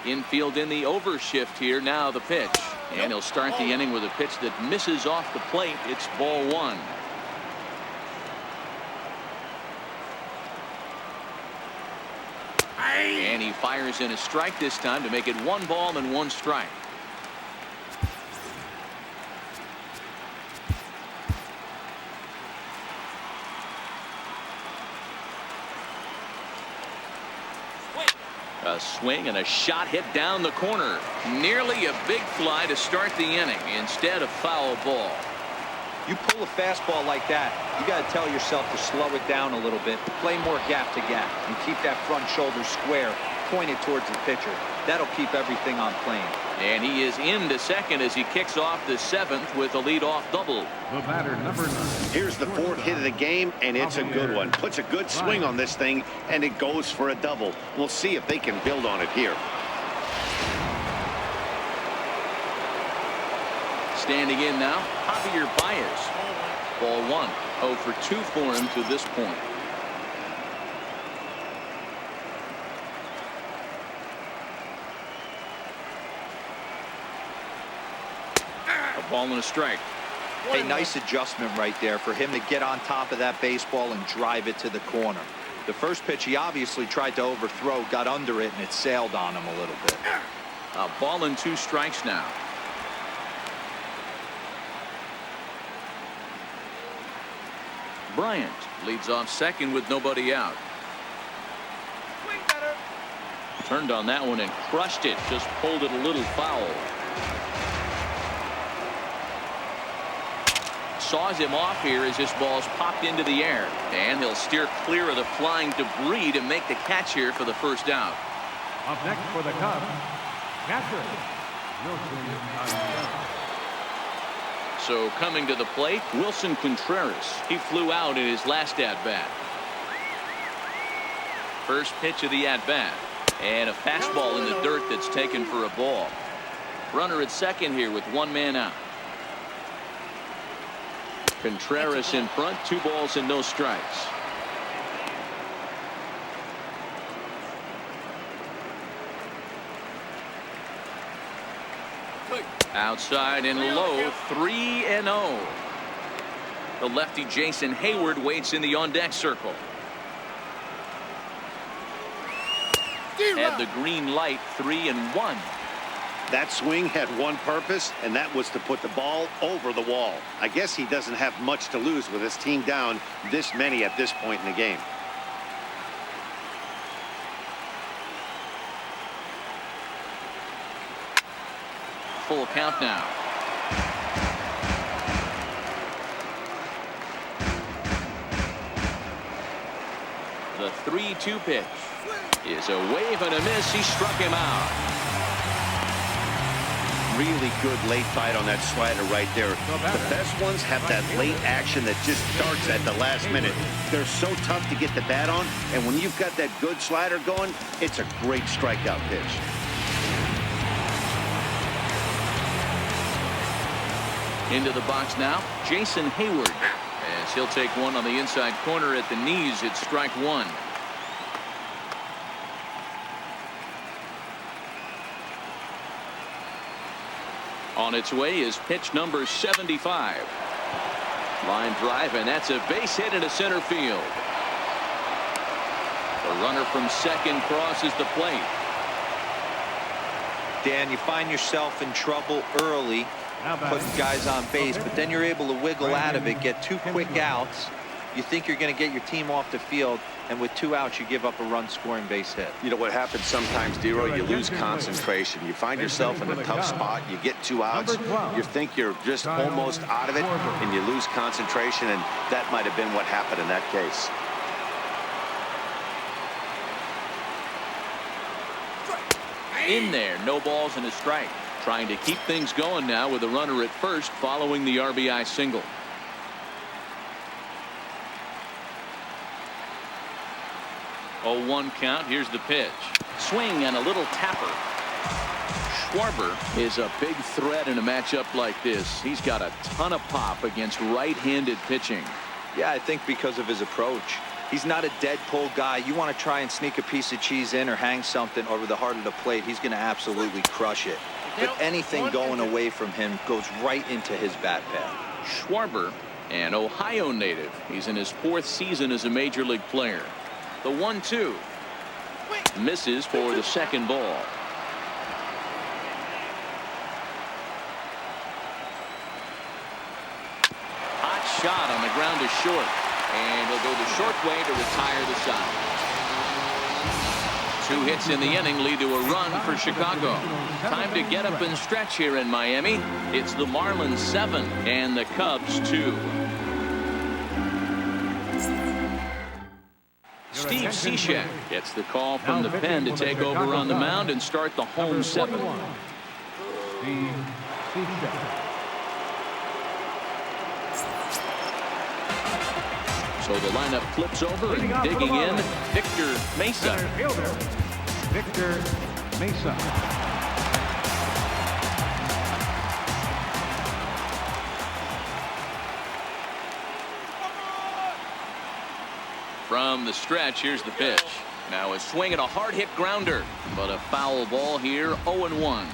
Speaker 1: Infield in the overshift here. Now the pitch. And he'll start the inning with a pitch that misses off the plate. It's ball 1. And he fires in a strike this time to make it 1 ball and 1 strike. A swing and a shot hit down the corner. Nearly a big fly to start the inning. Instead, a foul ball.
Speaker 4: You pull a fastball like that, you got to tell yourself to slow it down a little bit, play more gap to gap, and keep that front shoulder square, pointed towards the pitcher. That'll keep everything on plane.
Speaker 1: And he is into second as he kicks off the 7th with a leadoff double.
Speaker 3: The batter, number 9.
Speaker 2: Here's the 4th hit of the game, and it's a good one. Puts a good swing on this thing, and it goes for a double. We'll see if they can build on it here.
Speaker 1: Standing in now, Javier Baez. Ball 1. 0 for 2 for him to this point. A ball and a strike.
Speaker 4: A nice adjustment right there for him to get on top of that baseball and drive it to the corner. The first pitch he obviously tried to overthrow, got under it, and it sailed on him a little bit.
Speaker 1: A ball and 2 strikes now. Bryant leads off second with nobody out. Turned on that one and crushed it. Just pulled it a little foul. saws him off here as this ball's popped into the air. And he'll steer clear of the flying debris to make the catch here for the first out.
Speaker 3: Up next for the Cubs, catcher, Wilson.
Speaker 1: So coming to the plate, Wilson Contreras. He flew out in his last at-bat. First pitch of the at-bat. And a fastball in the dirt that's taken for a ball. Runner at second here with one man out. Contreras in front, 2 balls and no strikes. Outside and low, 3-0. The lefty Jason Hayward waits in the on-deck circle. Had the green light, 3-1.
Speaker 2: That swing had one purpose, and that was to put the ball over the wall. I guess he doesn't have much to lose with his team down this many at this point in the game.
Speaker 1: Full count now. The 3-2 pitch is a wave and a miss. He struck him out.
Speaker 2: Really good late bite on that slider right there. The best ones have that late action that just starts at the last minute. They're so tough to get the bat on, and when you've got that good slider going, it's a great strikeout pitch.
Speaker 1: Into the box now, Jason Hayward. As he'll take one on the inside corner at the knees. It's strike 1. On its way is pitch number 75. Line drive, and that's a base hit into center field. The runner from second crosses the plate.
Speaker 4: Dan, you find yourself in trouble early putting guys on base, but then you're able to wiggle out of it, get 2 quick outs. You think you're going to get your team off the field, and with 2 outs, you give up a run-scoring base hit.
Speaker 2: You know what happens sometimes, Dero? You lose concentration. You find yourself in a tough spot. You get 2 outs. You think you're just almost out of it, and you lose concentration, and that might have been what happened in that case.
Speaker 1: In there, no balls and a strike. Trying to keep things going now with a runner at first following the RBI single. Oh, 1 count. Here's the pitch. Swing and a little tapper. Schwarber is a big threat in a matchup like this. He's got a ton of pop against right-handed pitching.
Speaker 4: Yeah, I think because of his approach. He's not a dead pull guy. You want to try and sneak a piece of cheese in or hang something over the heart of the plate, he's going to absolutely crush it. But anything going away from him goes right into his bat path.
Speaker 1: Schwarber, an Ohio native. He's in his 4th season as a major league player. The 1-2 misses for the second ball. Hot shot on the ground to short, and he'll go the short way to retire the side. 2 hits in the inning lead to a run for Chicago. Time to get up and stretch here in Miami. It's the Marlins 7 and the Cubs 2. Steve Cishek gets the call from the pen to take over on the mound and start the home 7. So the lineup flips over, and digging in, Victor Mesa.
Speaker 3: Victor Mesa.
Speaker 1: From the stretch, here's the pitch. Now a swing and a hard hit grounder, but a foul ball here, 0-1.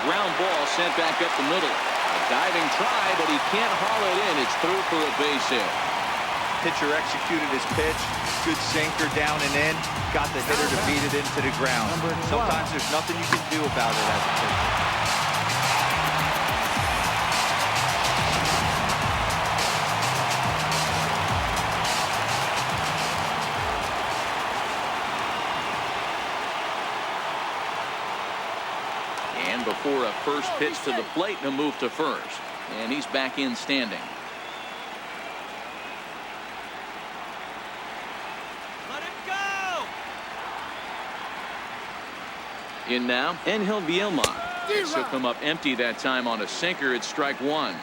Speaker 1: Ground ball sent back up the middle. A diving try, but he can't haul it in. It's through for a base hit.
Speaker 4: Pitcher executed his pitch. Good sinker down and in. Got the hitter to beat it into the ground. Sometimes there's nothing you can do about it as a pitcher.
Speaker 1: first pitch to the plate and a move to first. And he's back in standing.
Speaker 5: Let him go.
Speaker 1: In now, Angel Vielma. He'll come up empty that time on a sinker. It's strike one.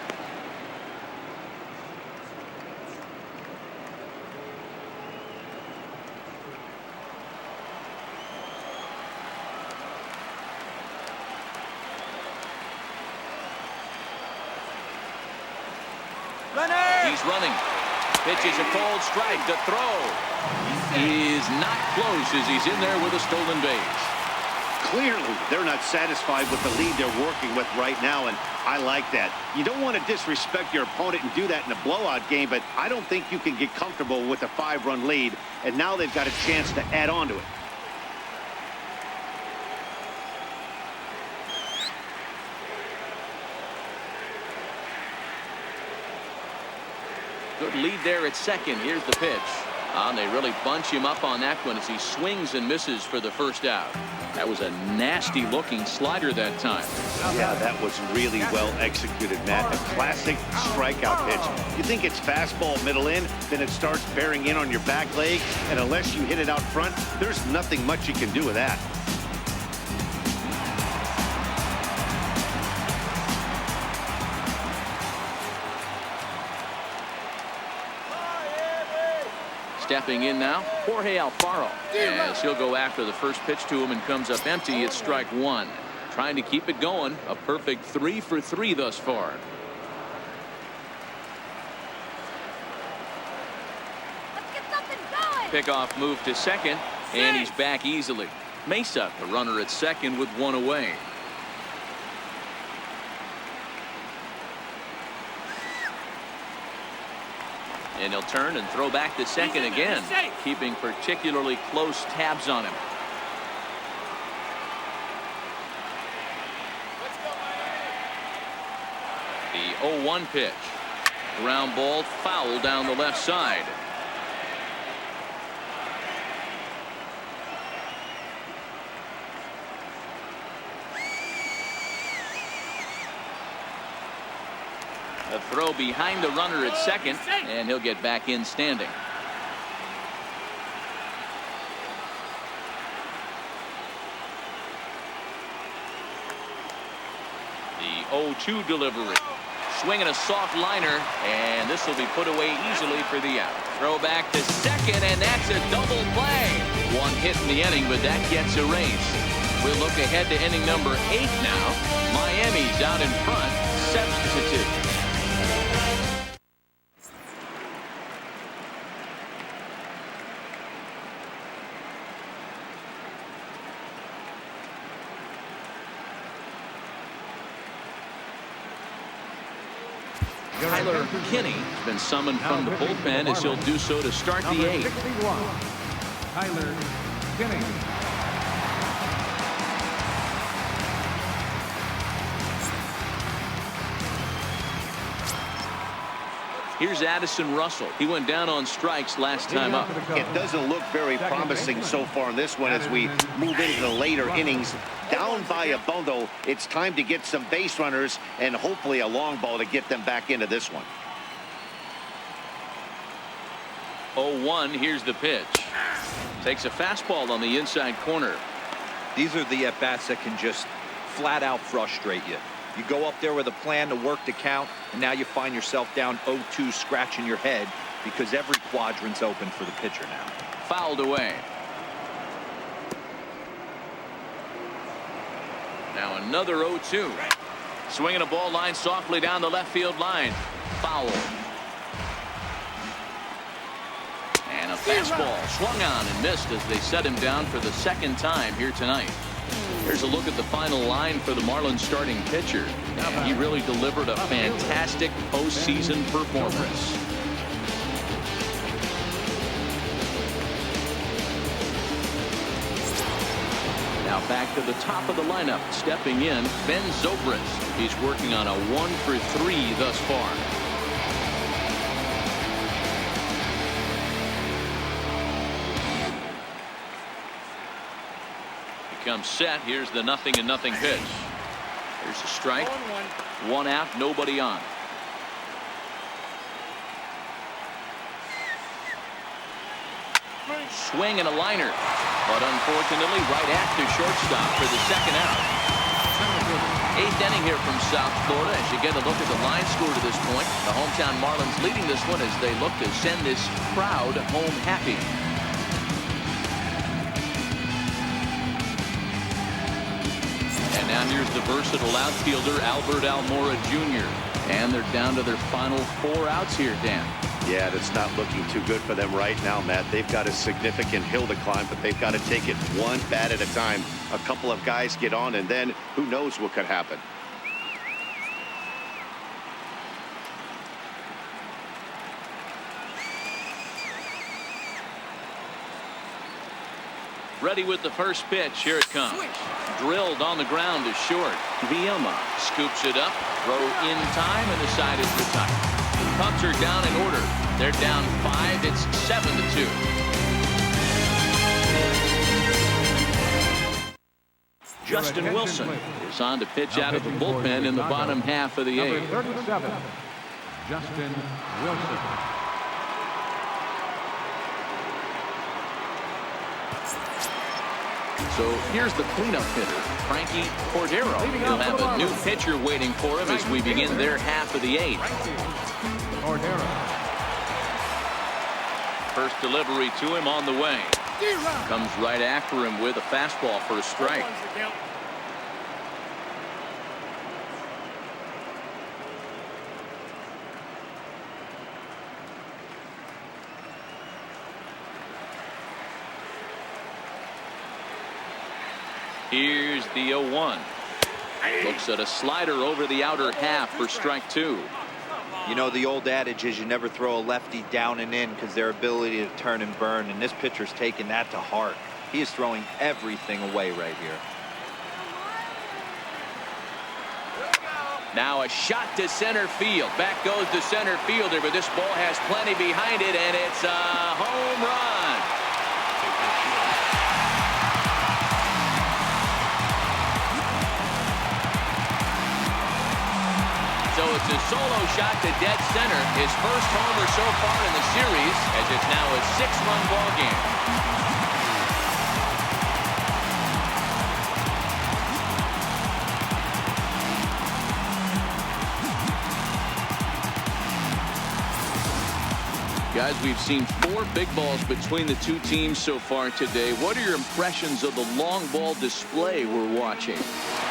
Speaker 1: He's running. Pitch is a cold strike. The throw is not close as he's in there with a stolen base.
Speaker 2: Clearly, they're not satisfied with the lead they're working with right now, and I like that. You don't want to disrespect your opponent and do that in a blowout game, but I don't think you can get comfortable with a 5-run lead, and now they've got a chance to add on to it.
Speaker 1: Good lead there at second. Here's the pitch. And they really bunch him up on that one as he swings and misses for the first out. That was a nasty looking slider that time.
Speaker 2: Yeah, that was really well executed, Matt. A classic strikeout pitch. You think it's fastball middle in, then it starts bearing in on your back leg, and unless you hit it out front, there's nothing much you can do with that.
Speaker 1: Stepping in now, Jorge Alfaro, as he'll go after the first pitch to him and comes up empty. It's strike one. Trying to keep it going. A perfect 3 for 3 thus far.
Speaker 6: Let's get something going.
Speaker 1: Pickoff move to second, and he's back easily. Mesa, the runner at second with one away. And he'll turn and throw back to second again, keeping particularly close tabs on him. The 0-1 pitch. Ground ball foul down the left side. A throw behind the runner at second, and he'll get back in standing. The 0-2 delivery. Swinging a soft liner, and this will be put away easily for the out. Throw back to second, and that's a double play. One hit in the inning, but that gets erased. We'll look ahead to inning number 8 now. Miami's out in front, 7-2. Tyler Kinney has been summoned from the bullpen as he'll do so to start the 8th.
Speaker 3: Tyler Kinney.
Speaker 1: Here's Addison Russell. He went down on strikes last time up.
Speaker 2: It doesn't look very promising so far in this one as we move into the later innings. Down by a bundle, it's time to get some base runners and hopefully a long ball to get them back into this one.
Speaker 1: 0-1, here's the pitch. Takes a fastball on the inside corner.
Speaker 7: These are the at-bats that can just flat out frustrate you. You go up there with a plan to work the count, and now you find yourself down 0-2 scratching your head because every quadrant's open for the pitcher now.
Speaker 1: Fouled away. Now another 0-2. Swinging a ball line softly down the left field line. Foul. And a fastball swung on and missed as they set him down for the second time here tonight. Here's a look at the final line for the Marlins starting pitcher. And he really delivered a fantastic postseason performance. Now back to the top of the lineup. Stepping in, Ben Zobrist. He's working on a 1 for 3 thus far. Comes set. Here's the 0-0 pitch. There's a strike. 1 out, nobody on. Swing and a liner. But unfortunately, right at the shortstop for the 2nd out. 8th inning here from South Florida. As you get a look at the line score to this point, the hometown Marlins leading this one as they look to send this crowd home happy. And now here's the versatile outfielder Albert Almora Jr. And they're down to their final 4 outs here, Dan.
Speaker 2: Yeah, that's not looking too good for them right now, Matt. They've got a significant hill to climb, but they've got to take it one bat at a time. A couple of guys get on, and then who knows what could happen.
Speaker 1: Ready with the first pitch. Here it comes. Drilled on the ground is short. Vilma scoops it up. Throw in time, and the side is retired. Cubs are down in order. They're down 5. It's 7-2. Justin Wilson is on to pitch out of the bullpen in the bottom half of the 8th.
Speaker 3: 37, Justin Wilson.
Speaker 1: So here's the cleanup hitter, Frankie Cordero. He'll have a new pitcher waiting for him as we begin their half of the 8th. First delivery to him on the way. Comes right after him with a fastball for a strike. Here's the 0-1. Looks at a slider over the outer half for strike 2.
Speaker 4: You know, the old adage is you never throw a lefty down and in because their ability to turn and burn, and this pitcher's taking that to heart. He is throwing everything away right here.
Speaker 1: Now a shot to center field. Back goes the center fielder, but this ball has plenty behind it, and it's a home run. So it's a solo shot to dead center. His first homer so far in the series, as it's now a 6-run ball game. Guys, we've seen 4 big balls between the 2 teams so far today. What are your impressions of the long ball display we're watching?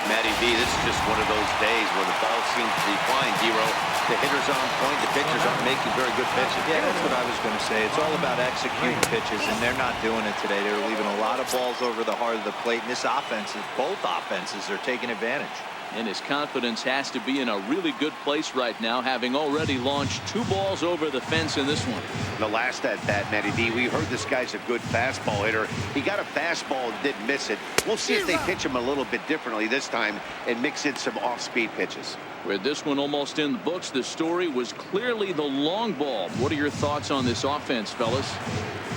Speaker 2: Matty V, this is just one of those days where the ball seems to be flying, Dero. The hitter's on point. The pitchers aren't making very good pitches.
Speaker 4: Yeah, that's what I was going to say. It's all about executing pitches, and they're not doing it today. They're leaving a lot of balls over the heart of the plate, and this offense, both offenses are taking advantage.
Speaker 1: And his confidence has to be in a really good place right now, having already launched 2 balls over the fence in this one.
Speaker 2: The last at bat, Matty V, we heard this guy's a good fastball hitter. He got a fastball and didn't miss it. We'll see if they pitch him a little bit differently this time and mix in some off-speed pitches.
Speaker 1: With this one almost in the books, the story was clearly the long ball. What are your thoughts on this offense, fellas?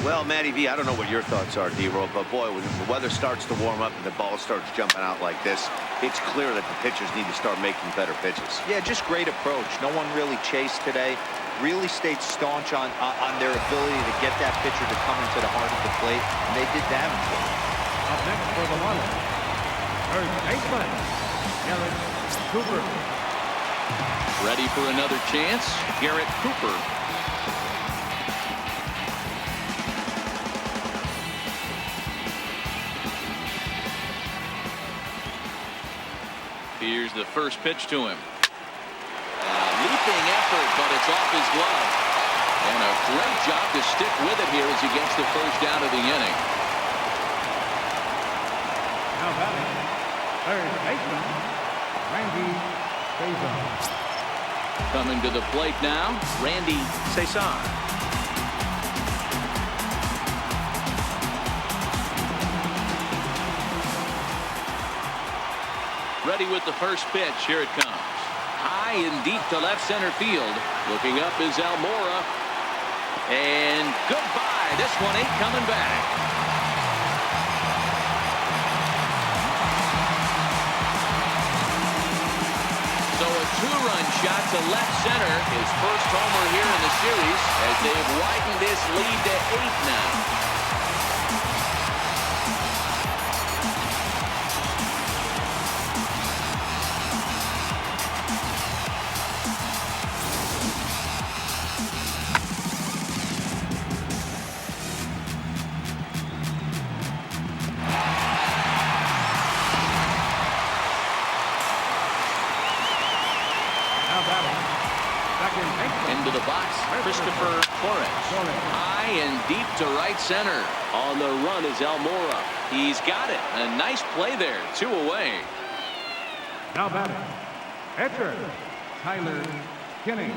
Speaker 2: Well, Matty V, I don't know what your thoughts are, D-Roll, but boy, when the weather starts to warm up and the ball starts jumping out like this, it's clear that the pitchers need to start making better pitches.
Speaker 4: Yeah, just great approach. No one really chased today. Really stayed staunch on their ability to get that pitcher to come into the heart of the plate, and they did damage.
Speaker 3: Up next for the Marlins, third baseman, Garrett Cooper.
Speaker 1: Ready for another chance, Garrett Cooper. Here's the first pitch to him. Leaping effort, but it's off his glove. And a great job to stick with it here as he gets the first out of the inning.
Speaker 3: Now batting, third baseman, Randy Cesar.
Speaker 1: Coming to the plate now, Randy Cesar. Ready with the first pitch. Here it comes. High and deep to left center field. Looking up is Almora. And goodbye. This one ain't coming back. two-run shot to left center. His first homer here in the series as they've widened this lead to 8 now. Into the box, Christopher Torres. High and deep to right center. On the run is Almora. He's got it. A nice play there. 2 away.
Speaker 3: Now batting, pitcher, Tyler Kinney.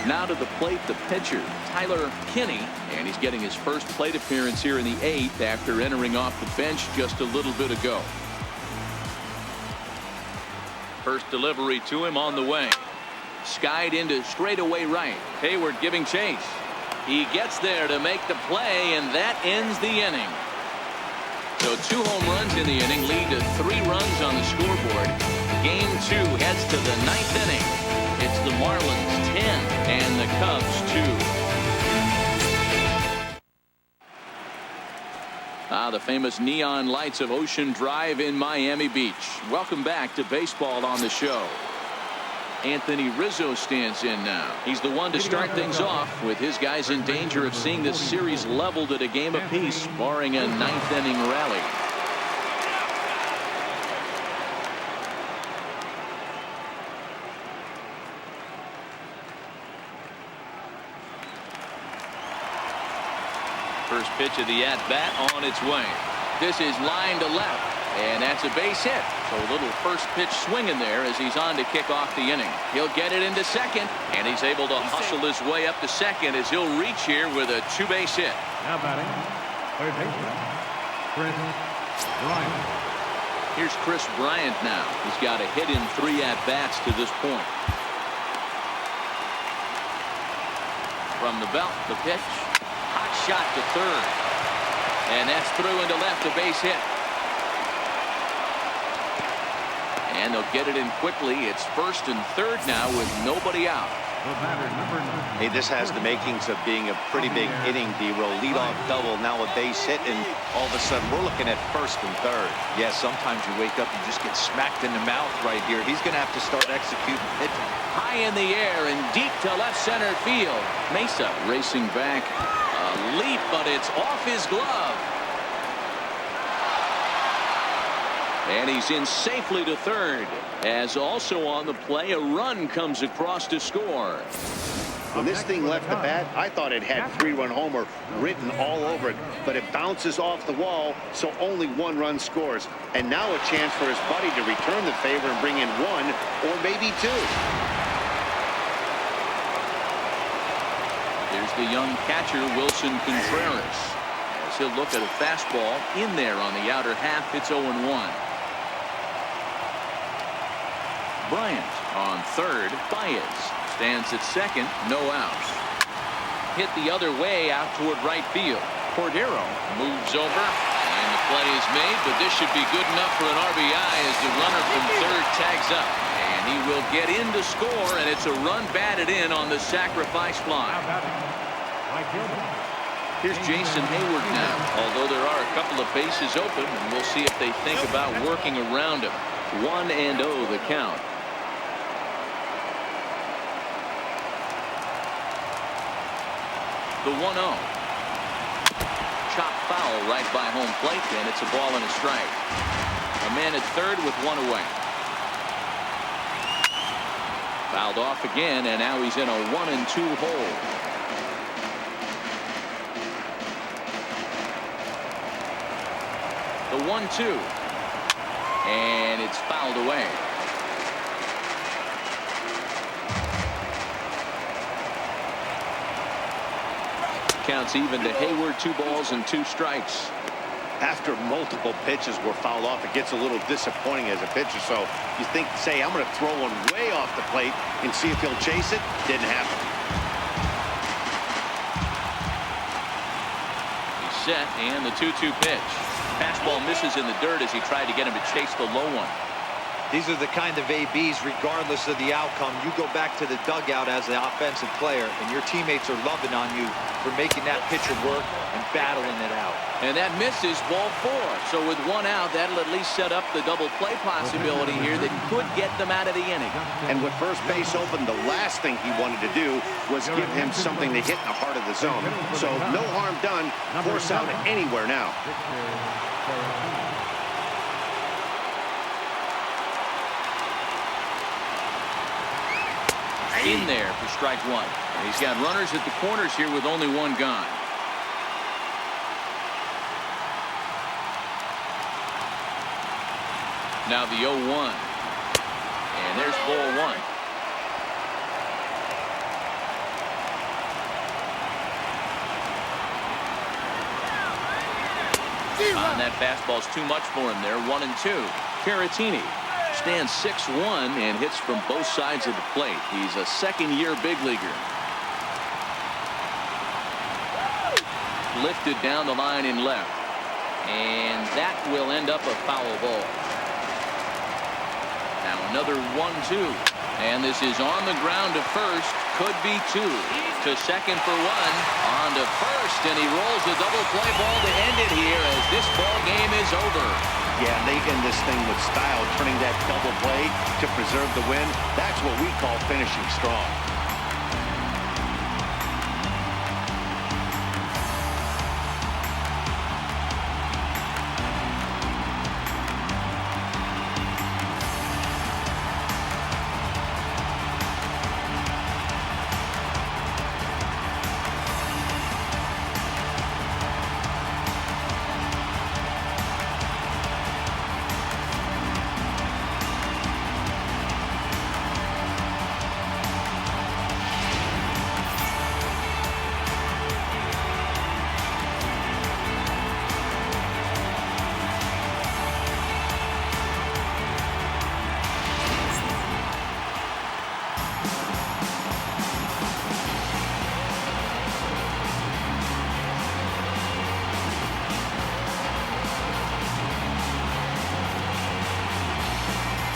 Speaker 1: Now to the plate, the pitcher, Tyler Kinney. And he's getting his first plate appearance here in the 8th after entering off the bench just a little bit ago. First delivery to him on the way. Skied into straightaway right. Hayward giving chase. He gets there to make the play, and that ends the inning. So 2 home runs in the inning lead to 3 runs on the scoreboard. Game 2 heads to the 9th inning. It's the Marlins 10 and the Cubs 2. The famous neon lights of Ocean Drive in Miami Beach. Welcome back to baseball on the show. Anthony Rizzo stands in now. He's the one to start things off with his guys in danger of seeing this series leveled at a game apiece, barring a 9th inning rally. First pitch of the at-bat on its way. This is line to left, and that's a base hit. So a little first pitch swing in there as he's on to kick off the inning. He'll get it into second, and he's able to hustle his way up to second as he'll reach here with a 2-base hit.
Speaker 3: Now batting, third baseman, Chris Bryant.
Speaker 1: Here's Chris Bryant now. He's got a hit in 3 at-bats to this point. From the belt, the pitch. Hot shot to third. And that's through into left, a base hit. And they'll get it in quickly. It's first and third now with nobody out.
Speaker 2: Hey, this has the makings of being a pretty big inning, D-Roll. Leadoff double, now a base hit, and all of a sudden we're looking at first and third.
Speaker 7: Yeah, sometimes you wake up and just get smacked in the mouth right here. He's going to have to start executing pitching.
Speaker 1: High in the air and deep to left center field. Mesa racing back. A leap, but it's off his glove. And he's in safely to third. As also on the play, a run comes across to score.
Speaker 2: When this thing left the bat, I thought it had 3-run homer written all over it, but it bounces off the wall, so only 1 run scores. And now a chance for his buddy to return the favor and bring in 1 or maybe 2.
Speaker 1: Here's the young catcher, Wilson Contreras. As he'll look at a fastball in there on the outer half. It's 0-1. Bryant on third. Baez stands at second. No outs. Hit the other way out toward right field. Cordero moves over, and the play is made, but this should be good enough for an RBI as the runner from third tags up. And he will get in to score, and it's a run batted in on the sacrifice fly. Here's Jason Hayward now, although there are a couple of bases open, and we'll see if they think about working around him. 1-0 the count. The 1-0. Chop foul right by home plate, and it's a ball and a strike. A man at third with 1 away. Fouled off again, and now he's in a 1-2 hole. The 1-2. And it's fouled away. Counts even to Hayward. 2 balls and 2 strikes.
Speaker 2: After multiple pitches were fouled off, it gets a little disappointing as a pitcher. So you think, say, I'm going to throw one way off the plate and see if he'll chase it. Didn't happen.
Speaker 1: He's set, and the 2-2 pitch. Fastball misses in the dirt as he tried to get him to chase the low one.
Speaker 7: These are the kind of ABs, regardless of the outcome. You go back to the dugout as the offensive player, and your teammates are loving on you for making that pitcher work and battling it out.
Speaker 1: And that misses ball 4. So with 1 out, that'll at least set up the double play possibility here that could get them out of the inning.
Speaker 2: And with first base open, the last thing he wanted to do was give him something to hit in the heart of the zone. So no harm done. Force out anywhere now.
Speaker 1: In there for strike 1. And he's got runners at the corners here with only 1 gone. Now the 0-1. And there's ball 1. On that fastball's too much for him there. 1-2. Caratini stands 6'1" and hits from both sides of the plate. He's a second-year big leaguer. Lifted down the line in left. And that will end up a foul ball. Now another 1-2. And this is on the ground to first. Could be 2. To second for 1. On to first. And he rolls a double play ball to end it here as this ball game is over.
Speaker 2: Yeah, they end this thing with style, turning that double play to preserve the win. That's what we call finishing strong.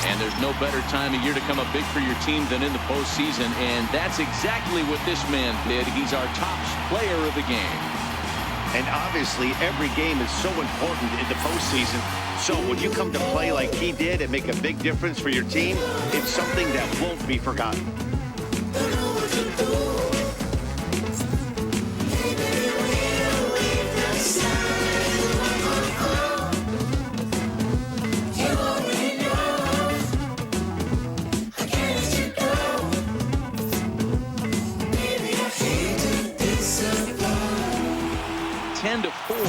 Speaker 1: And there's no better time of year to come up big for your team than in the postseason, and that's exactly what this man did. He's our top player of the game.
Speaker 2: And obviously, every game is so important in the postseason. So when you come to play like he did and make a big difference for your team, it's something that won't be forgotten.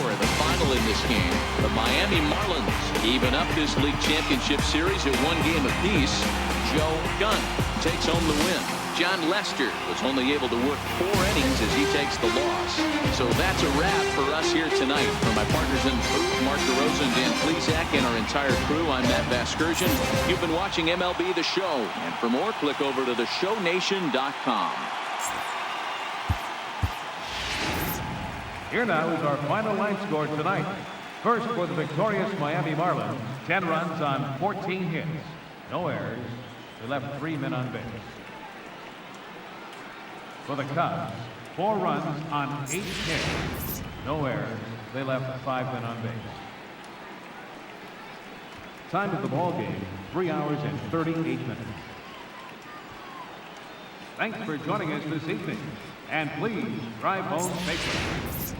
Speaker 1: The final in this game. The Miami Marlins even up this league championship series at 1 game apiece. Joe Gunn takes home the win. John Lester was only able to work 4 innings as he takes the loss. So that's a wrap for us here tonight. For my partners in the booth, Mark DeRosa and Dan Plesac, and our entire crew, I'm Matt Vasgersian. You've been watching MLB The Show. And for more, click over to theshownation.com.
Speaker 3: Here now is our final line score tonight. First for the victorious Miami Marlins, 10 runs on 14 hits. No errors. They left 3 men on base. For the Cubs, 4 runs on 8 hits. No errors. They left 5 men on base. Time of the ball game, 3 hours and 38 minutes. Thanks for joining us this evening. And please drive home safely.